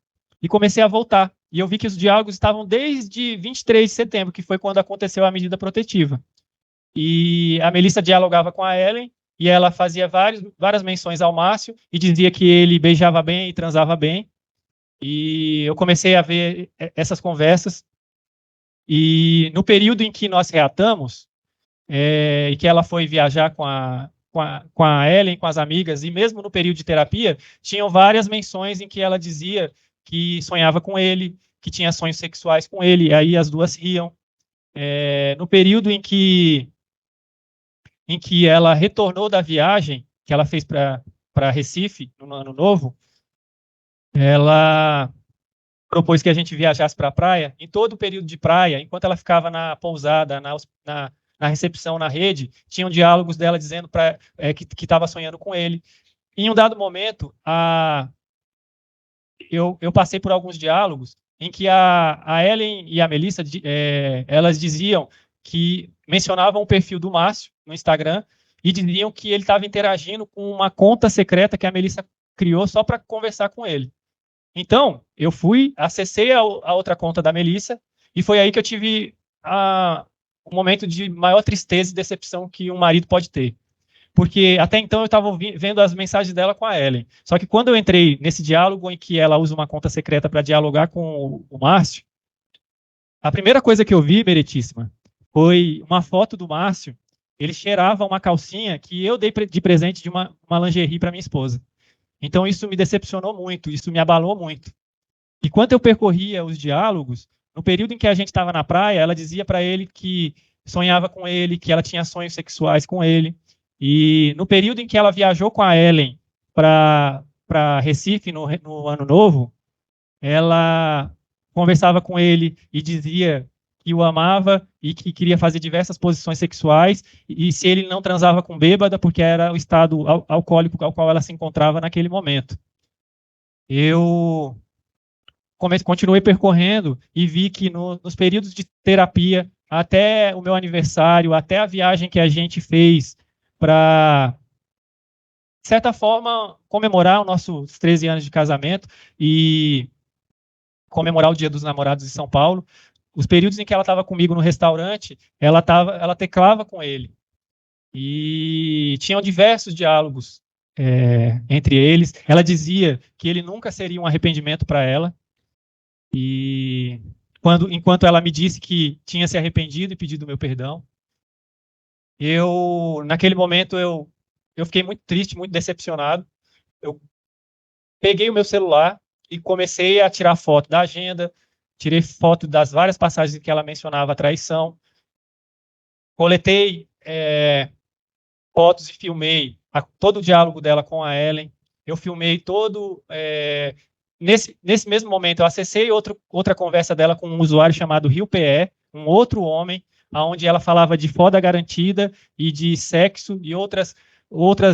e comecei a voltar. E eu vi que os diálogos estavam desde 23 de setembro, que foi quando aconteceu a medida protetiva. E a Melissa dialogava com a Ellen, e ela fazia várias menções ao Márcio, e dizia que ele beijava bem e transava bem. E eu comecei a ver essas conversas. E no período em que nós reatamos, e que ela foi viajar com a Ellen, com as amigas, e mesmo no período de terapia, tinham várias menções em que ela dizia que sonhava com ele, que tinha sonhos sexuais com ele, e aí as duas riam. No período em que ela retornou da viagem que ela fez para Recife, no Ano Novo, ela propôs que a gente viajasse para a praia. Em todo o período de praia, enquanto ela ficava na pousada, na recepção, na rede, tinham diálogos dela dizendo que estava sonhando com ele. Em um dado momento, eu passei por alguns diálogos em que a Ellen e a Melissa, elas diziam que mencionavam o perfil do Márcio no Instagram e diziam que ele estava interagindo com uma conta secreta que a Melissa criou só para conversar com ele. Então, eu acessei a outra conta da Melissa, e foi aí que eu tive um momento de maior tristeza e decepção que um marido pode ter. Porque até então eu estava vendo as mensagens dela com a Ellen. Só que quando eu entrei nesse diálogo em que ela usa uma conta secreta para dialogar com o Márcio, a primeira coisa que eu vi, Meritíssima, foi uma foto do Márcio. Ele cheirava uma calcinha que eu dei de presente de uma lingerie para minha esposa. Então isso me decepcionou muito, isso me abalou muito. E quando eu percorria os diálogos, no período em que a gente estava na praia, ela dizia para ele que sonhava com ele, que ela tinha sonhos sexuais com ele. E no período em que ela viajou com a Ellen para Recife, no Ano Novo, ela conversava com ele e dizia que o amava e que queria fazer diversas posições sexuais, e se ele não transava com bêbada, porque era o estado alcoólico ao qual ela se encontrava naquele momento. Eu continuei percorrendo e vi que nos períodos de terapia, até o meu aniversário, até a viagem que a gente fez para, de certa forma, comemorar os nossos 13 anos de casamento e comemorar o Dia dos Namorados em São Paulo, os períodos em que ela estava comigo no restaurante, ela teclava com ele. E tinham diversos diálogos entre eles. Ela dizia que ele nunca seria um arrependimento para ela. E enquanto ela me disse que tinha se arrependido e pedido meu perdão, naquele momento, eu fiquei muito triste, muito decepcionado. peguei o meu celular e comecei a tirar foto da agenda, tirei foto das várias passagens que ela mencionava a traição, coletei fotos e filmei todo o diálogo dela com a Ellen, eu filmei todo... nesse mesmo momento, eu acessei outra conversa dela com um usuário chamado RioPE, um outro homem, onde ela falava de foda garantida e de sexo e outras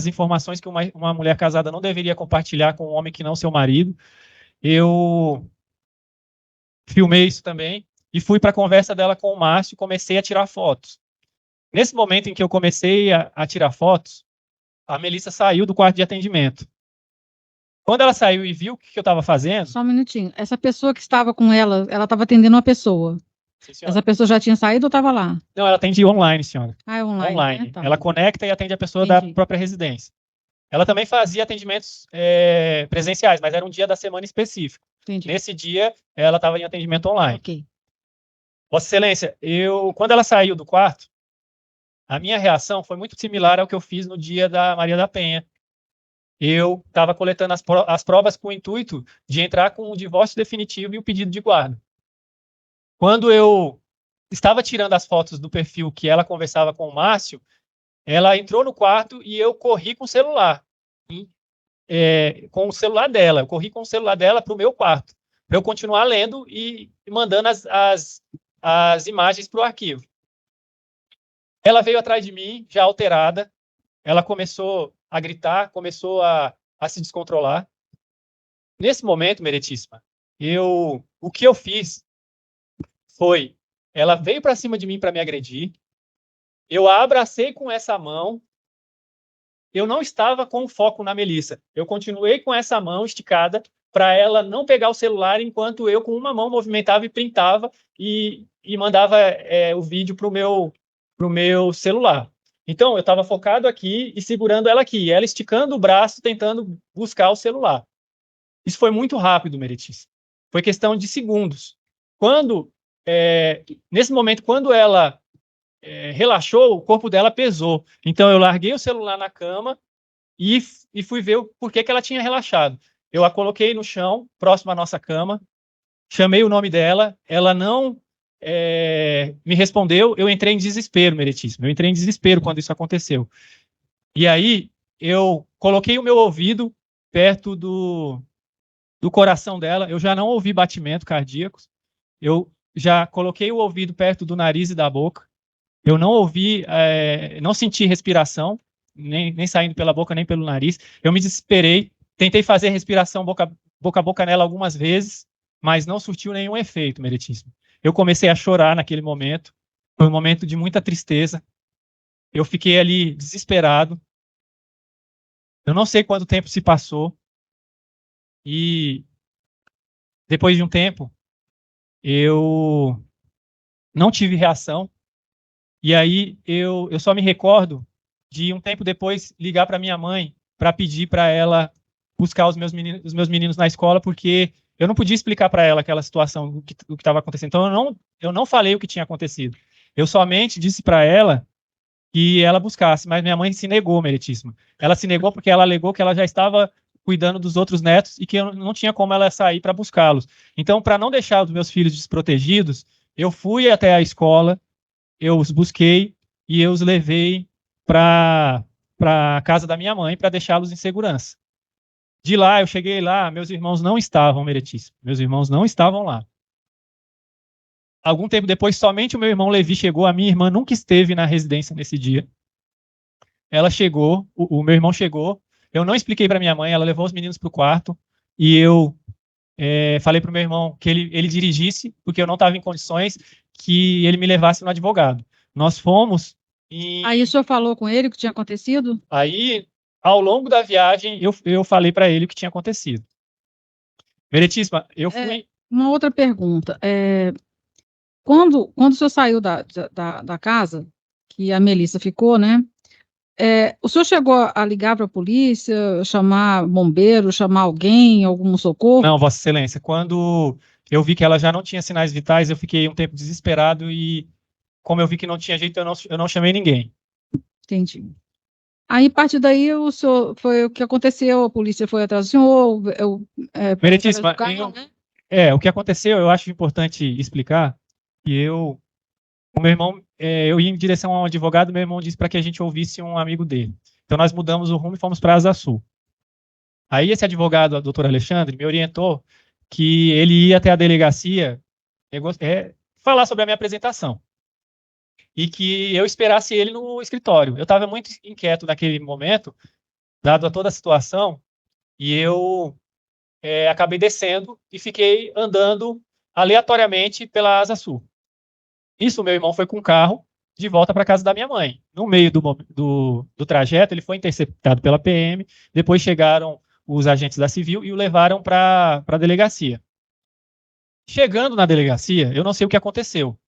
informações que uma mulher casada não deveria compartilhar com um homem que não seu marido. Eu filmei isso também e fui para a conversa dela com o Márcio e comecei a tirar fotos. Nesse momento em que eu comecei a tirar fotos, a Melissa saiu do quarto de atendimento. Quando ela saiu e viu o que eu estava fazendo... Só um minutinho. Essa pessoa que estava com ela estava atendendo uma pessoa. Sim, essa pessoa já tinha saído ou estava lá? Não, ela atende online, senhora. É online. Online. Né? Tá. Ela conecta e atende a pessoa Entendi. da própria residência. Ela também fazia atendimentos presenciais, mas era um dia da semana específico. Entendi. Nesse dia, ela estava em atendimento online. Ok. Vossa Excelência, quando ela saiu do quarto, a minha reação foi muito similar ao que eu fiz no dia da Maria da Penha. Eu estava coletando as provas com o intuito de entrar com o divórcio definitivo e o pedido de guarda. Quando eu estava tirando as fotos do perfil que ela conversava com o Márcio, ela entrou no quarto e eu corri com o celular. Com o celular dela. Eu corri com o celular dela para o meu quarto, para eu continuar lendo e mandando as imagens para o arquivo. Ela veio atrás de mim, já alterada. Ela começou a gritar, começou a se descontrolar. Nesse momento, Meritíssima, o que eu fiz foi, ela veio para cima de mim para me agredir, eu a abracei com essa mão, eu não estava com foco na Melissa, eu continuei com essa mão esticada para ela não pegar o celular enquanto eu com uma mão movimentava e printava e mandava o vídeo para o meu celular. Então, eu estava focado aqui e segurando ela aqui, ela esticando o braço, tentando buscar o celular. Isso foi muito rápido, Meritíssima. Foi questão de segundos. Nesse momento, quando ela relaxou, o corpo dela pesou. Então, eu larguei o celular na cama e fui ver por que ela tinha relaxado. Eu a coloquei no chão, próximo à nossa cama, chamei o nome dela, ela não me respondeu, eu entrei em desespero, Meritíssimo. Eu entrei em desespero quando isso aconteceu. E aí, eu coloquei o meu ouvido perto do coração dela, eu já não ouvi batimentos cardíacos, eu já coloquei o ouvido perto do nariz e da boca, eu não ouvi, não senti respiração, nem saindo pela boca, nem pelo nariz. Eu me desesperei, tentei fazer respiração boca a boca nela algumas vezes, mas não surtiu nenhum efeito, Meritíssimo. Eu comecei a chorar naquele momento, foi um momento de muita tristeza, eu fiquei ali desesperado, eu não sei quanto tempo se passou, e depois de um tempo, eu não tive reação, e aí eu só me recordo de um tempo depois ligar para minha mãe para pedir para ela buscar os meus meninos na escola, porque eu não podia explicar para ela aquela situação, o que estava acontecendo. Então, eu não falei o que tinha acontecido. Eu somente disse para ela que ela buscasse, mas minha mãe se negou, Meritíssima. Ela se negou porque ela alegou que ela já estava cuidando dos outros netos e que eu não tinha como ela sair para buscá-los. Então, para não deixar os meus filhos desprotegidos, eu fui até a escola, eu os busquei e eu os levei para a casa da minha mãe para deixá-los em segurança. De lá, eu cheguei lá, meus irmãos não estavam, Meritíssimo. Meus irmãos não estavam lá. Algum tempo depois, somente o meu irmão Levi chegou, a minha irmã nunca esteve na residência nesse dia. Ela chegou, o meu irmão chegou, eu não expliquei para minha mãe, ela levou os meninos para o quarto e eu falei para o meu irmão que ele dirigisse, porque eu não estava em condições, que ele me levasse no advogado. Nós fomos e... Aí o senhor falou com ele o que tinha acontecido? Aí, ao longo da viagem, eu falei para ele o que tinha acontecido. Meritíssima, eu fui... Uma outra pergunta. Quando o senhor saiu da casa, que a Melissa ficou, né? O senhor chegou a ligar para a polícia, chamar bombeiro, chamar alguém, algum socorro? Não, Vossa Excelência. Quando eu vi que ela já não tinha sinais vitais, eu fiquei um tempo desesperado e, como eu vi que não tinha jeito, eu não chamei ninguém. Entendi. Aí, a partir daí, o senhor, foi o que aconteceu, a polícia foi atrás do senhor, Meritíssima, carro, né? o que aconteceu, eu acho importante explicar que o meu irmão, eu ia em direção a um advogado, meu irmão disse para que a gente ouvisse um amigo dele. Então, nós mudamos o rumo e fomos para Asa Sul. Aí, esse advogado, o doutor Alexandre, me orientou que ele ia até a delegacia falar sobre a minha apresentação e que eu esperasse ele no escritório. Eu estava muito inquieto naquele momento, dado a toda a situação, e eu acabei descendo e fiquei andando aleatoriamente pela Asa Sul. Isso, meu irmão foi com o carro de volta para casa da minha mãe. No meio do trajeto, ele foi interceptado pela PM, depois chegaram os agentes da Civil e o levaram para a delegacia. Chegando na delegacia, eu não sei o que aconteceu,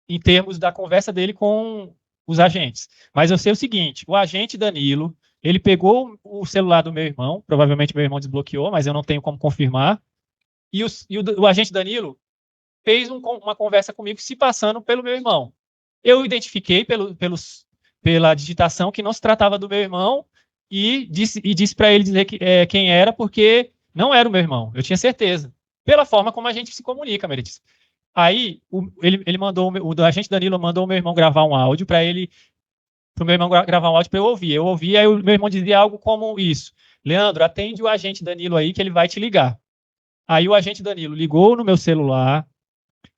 em termos da conversa dele com os agentes. Mas eu sei o seguinte, o agente Danilo, ele pegou o celular do meu irmão, provavelmente meu irmão desbloqueou, mas eu não tenho como confirmar, e o agente Danilo fez uma conversa comigo se passando pelo meu irmão. Eu identifiquei pela digitação que não se tratava do meu irmão e disse para ele dizer quem era, porque não era o meu irmão, eu tinha certeza. Pela forma como a gente se comunica, Meredith. Aí, ele mandou, o agente Danilo mandou o meu irmão gravar um áudio para o meu irmão gravar um áudio para eu ouvir. Eu ouvi, aí o meu irmão dizia algo como isso: Leandro, atende o agente Danilo aí que ele vai te ligar. Aí o agente Danilo ligou no meu celular.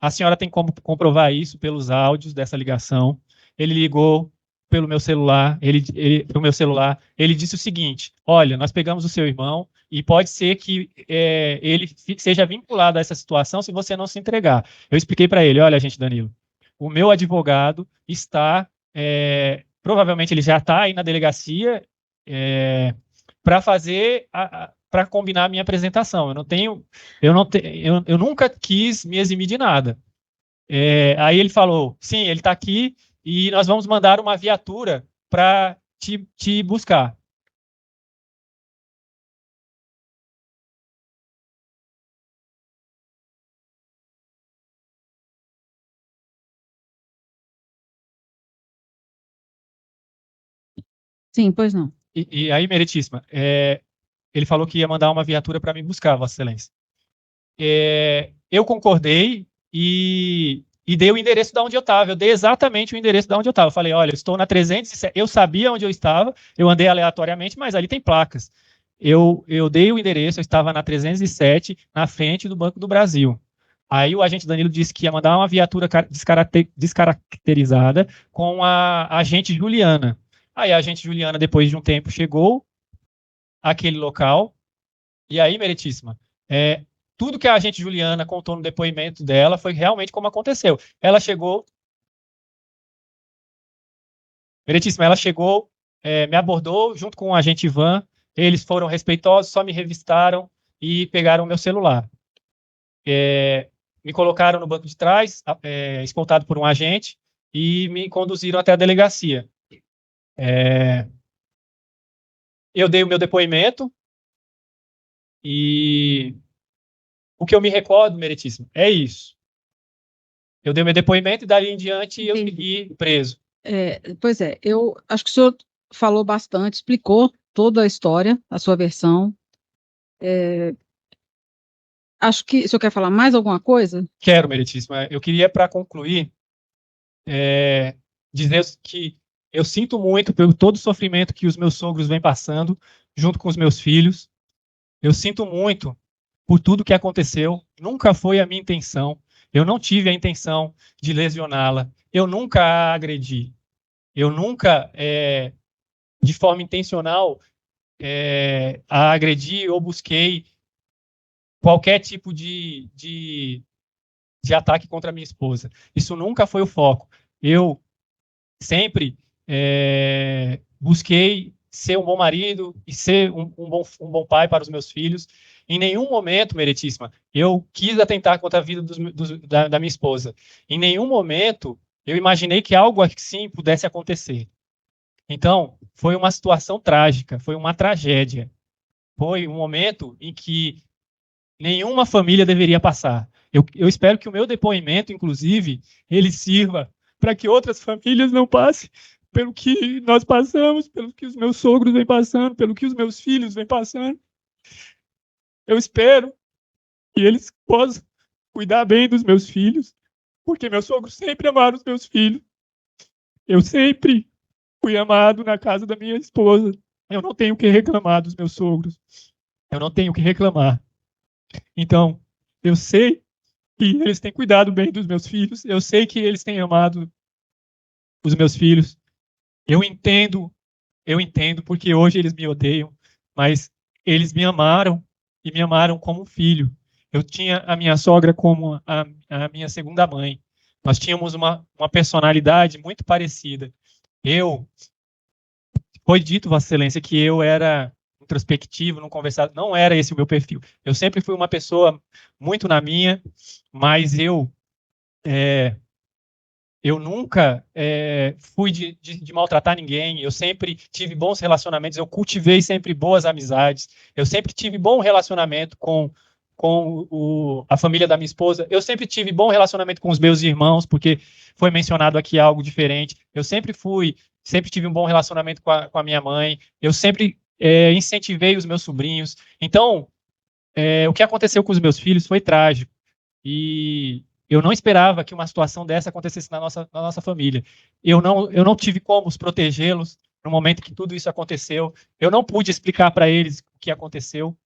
A senhora tem como comprovar isso pelos áudios dessa ligação. Ele ligou pelo meu celular, ele disse o seguinte: olha, nós pegamos o seu irmão e pode ser que ele seja vinculado a essa situação se você não se entregar. Eu expliquei para ele: olha, agente Danilo, o meu advogado está, provavelmente ele já está aí na delegacia para fazer para combinar a minha apresentação. Eu nunca quis me eximir de nada. Aí ele falou: sim, ele está aqui e nós vamos mandar uma viatura para te buscar. Sim, pois não. E aí, Meritíssima, ele falou que ia mandar uma viatura para me buscar, Vossa Excelência. Eu concordei e dei o endereço de onde eu estava. Eu dei exatamente o endereço de onde eu estava. Falei: olha, eu estou na 307. Eu sabia onde eu estava, eu andei aleatoriamente, mas ali tem placas. Eu dei o endereço, eu estava na 307, na frente do Banco do Brasil. Aí o agente Danilo disse que ia mandar uma viatura descaracterizada com a agente Juliana. Aí a agente Juliana, depois de um tempo, chegou àquele local. E aí, Meritíssima, tudo que a agente Juliana contou no depoimento dela foi realmente como aconteceu. Ela chegou, Meritíssima, me abordou junto com o agente Ivan, eles foram respeitosos, só me revistaram e pegaram o meu celular. Me colocaram no banco de trás, escoltado por um agente, e me conduziram até a delegacia. Eu dei o meu depoimento e o que eu me recordo, Meritíssimo, é isso. Eu dei meu depoimento e dali em diante eu fiquei preso. Pois é, eu acho que o senhor falou bastante, explicou toda a história, a sua versão. Acho que o senhor quer falar mais alguma coisa? Quero, Meritíssimo. Eu queria, para concluir, dizer que eu sinto muito pelo todo o sofrimento que os meus sogros vêm passando, junto com os meus filhos. Eu sinto muito por tudo que aconteceu. Nunca foi a minha intenção. Eu não tive a intenção de lesioná-la. Eu nunca a agredi. Eu nunca, de forma intencional, a agredi ou busquei qualquer tipo de ataque contra a minha esposa. Isso nunca foi o foco. Eu sempre busquei ser um bom marido e ser um bom pai para os meus filhos. Em nenhum momento, Meritíssima, eu quis atentar contra a vida da minha esposa. Em nenhum momento eu imaginei que algo assim pudesse acontecer. Então, foi uma situação trágica, foi uma tragédia. Foi um momento em que nenhuma família deveria passar. Eu espero que o meu depoimento, inclusive, ele sirva para que outras famílias não passem pelo que nós passamos, pelo que os meus sogros vêm passando, pelo que os meus filhos vêm passando. Eu espero que eles possam cuidar bem dos meus filhos, porque meus sogros sempre amaram os meus filhos. Eu sempre fui amado na casa da minha esposa. Eu não tenho o que reclamar dos meus sogros. Eu não tenho o que reclamar. Então, eu sei que eles têm cuidado bem dos meus filhos. Eu sei que eles têm amado os meus filhos. Eu entendo porque hoje eles me odeiam, mas eles me amaram e me amaram como filho. Eu tinha a minha sogra como a minha segunda mãe. Nós tínhamos uma personalidade muito parecida. Eu, foi dito, Vossa Excelência, que eu era introspectivo, não conversava, não era esse o meu perfil. Eu sempre fui uma pessoa muito na minha, mas é, eu nunca fui de maltratar ninguém, eu sempre tive bons relacionamentos, eu cultivei sempre boas amizades, eu sempre tive bom relacionamento com a família da minha esposa, eu sempre tive bom relacionamento com os meus irmãos, porque foi mencionado aqui algo diferente, eu sempre tive um bom relacionamento com a minha mãe, eu sempre incentivei os meus sobrinhos. Então, o que aconteceu com os meus filhos foi trágico. E eu não esperava que uma situação dessa acontecesse na nossa família. Eu não tive como os protegê-los no momento que tudo isso aconteceu. Eu não pude explicar para eles o que aconteceu.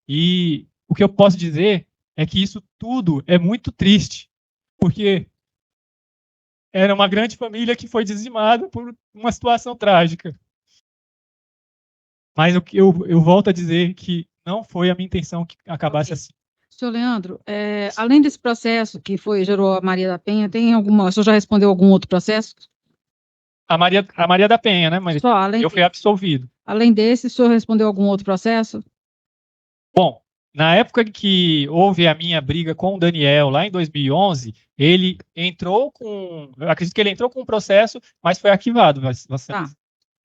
E o que eu posso dizer é que isso tudo é muito triste, porque era uma grande família que foi dizimada por uma situação trágica. Mas eu volto a dizer que não foi a minha intenção que acabasse assim. Senhor Leandro, além desse processo que gerou a Maria da Penha, o senhor já respondeu algum outro processo? A Maria da Penha, né? Mas eu fui absolvido. Além desse, o senhor respondeu algum outro processo? Bom, na época que houve a minha briga com o Daniel, lá em 2011, ele entrou com. Eu acredito que ele entrou com um processo, mas foi arquivado. Tá.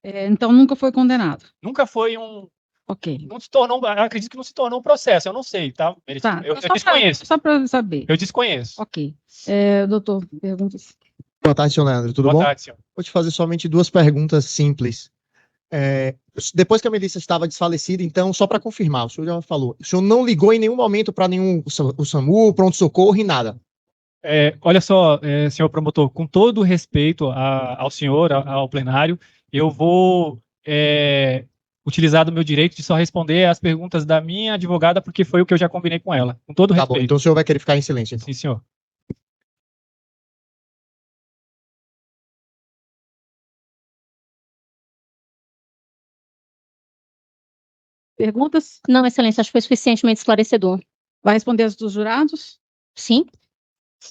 Então nunca foi condenado. Nunca foi um. Ok. Não se tornou. Eu acredito que não se tornou um processo, eu não sei, tá? Tá. Eu desconheço. Só para saber. Eu desconheço. Ok. Doutor, perguntas? Boa tarde, senhor Leandro. Tudo bom? Boa tarde, senhor. Vou te fazer somente duas perguntas simples. Depois que a Melissa estava desfalecida, então, só para confirmar, o senhor já falou, o senhor não ligou em nenhum momento para o SAMU, pronto-socorro e nada? Olha só, senhor promotor, com todo o respeito ao senhor, ao plenário, eu vou utilizar do meu direito de só responder as perguntas da minha advogada, porque foi o que eu já combinei com ela. Com todo o Tá bom, respeito. então o senhor vai querer ficar em silêncio, então. Sim, senhor. Perguntas? Não, Excelência, acho que foi suficientemente esclarecedor. Vai responder as dos jurados? Sim?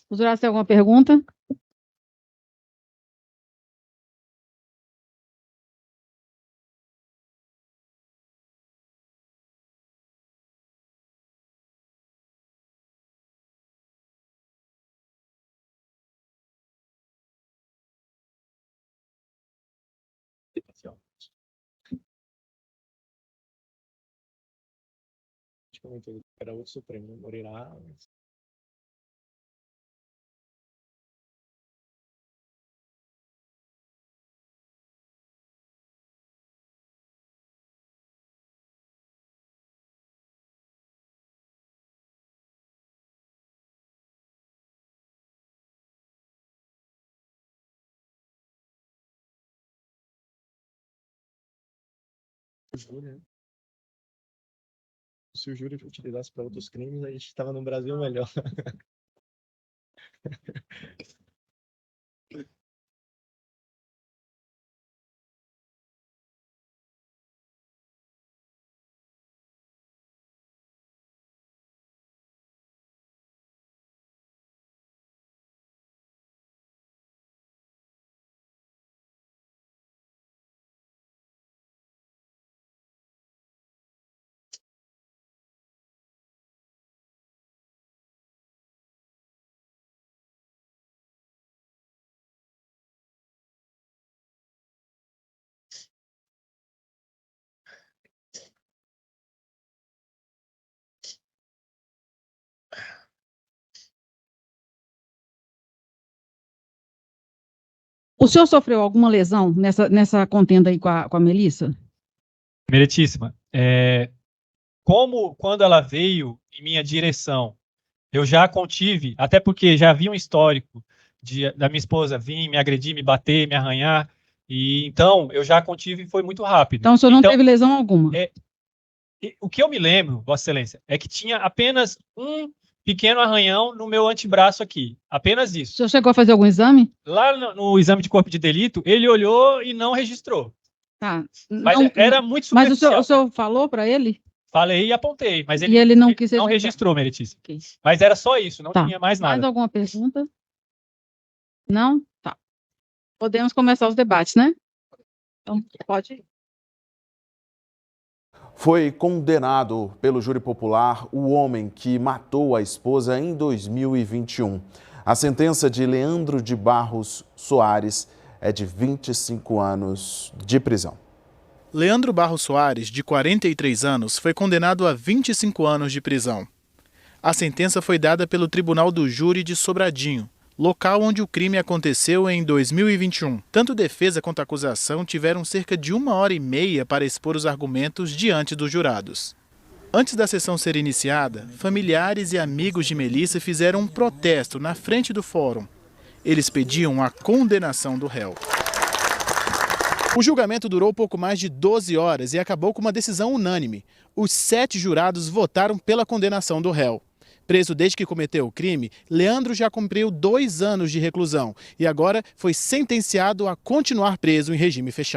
Os jurados têm alguma pergunta? Era outro Supremo, Moreira. Se o júri utilizasse para outros crimes, a gente estava no Brasil melhor. O senhor sofreu alguma lesão nessa contenda aí com a Melissa? Meritíssima, como quando ela veio em minha direção, eu já contive, até porque já havia um histórico da minha esposa vir me agredir, me bater, me arranhar, e então eu já contive e foi muito rápido. Então o senhor não teve lesão alguma? O que eu me lembro, Vossa Excelência, é que tinha apenas um pequeno arranhão no meu antebraço aqui, apenas isso. O senhor chegou a fazer algum exame? Lá no exame de corpo de delito, ele olhou e não registrou. Tá. Mas não, era muito mas superficial. o senhor falou para ele? Falei e apontei, mas E ele não quis não registrar. registrou, Meritíssimo. Okay. Mas era só isso, não Tá. tinha mais nada. Mais alguma pergunta? Não? Tá. Podemos começar os debates, né? Então, pode ir. Foi condenado pelo júri popular o homem que matou a esposa em 2021. A sentença de Leandro de Barros Soares é de 25 anos de prisão. Leandro Barros Soares, de 43 anos, foi condenado a 25 anos de prisão. A sentença foi dada pelo Tribunal do Júri de Sobradinho, local onde o crime aconteceu em 2021. Tanto defesa quanto acusação tiveram cerca de 1h30 para expor os argumentos diante dos jurados. Antes da sessão ser iniciada, familiares e amigos de Melissa fizeram um protesto na frente do fórum. Eles pediam a condenação do réu. O julgamento durou pouco mais de 12 horas e acabou com uma decisão unânime. Os 7 jurados votaram pela condenação do réu. Preso desde que cometeu o crime, Leandro já cumpriu 2 anos de reclusão e agora foi sentenciado a continuar preso em regime fechado.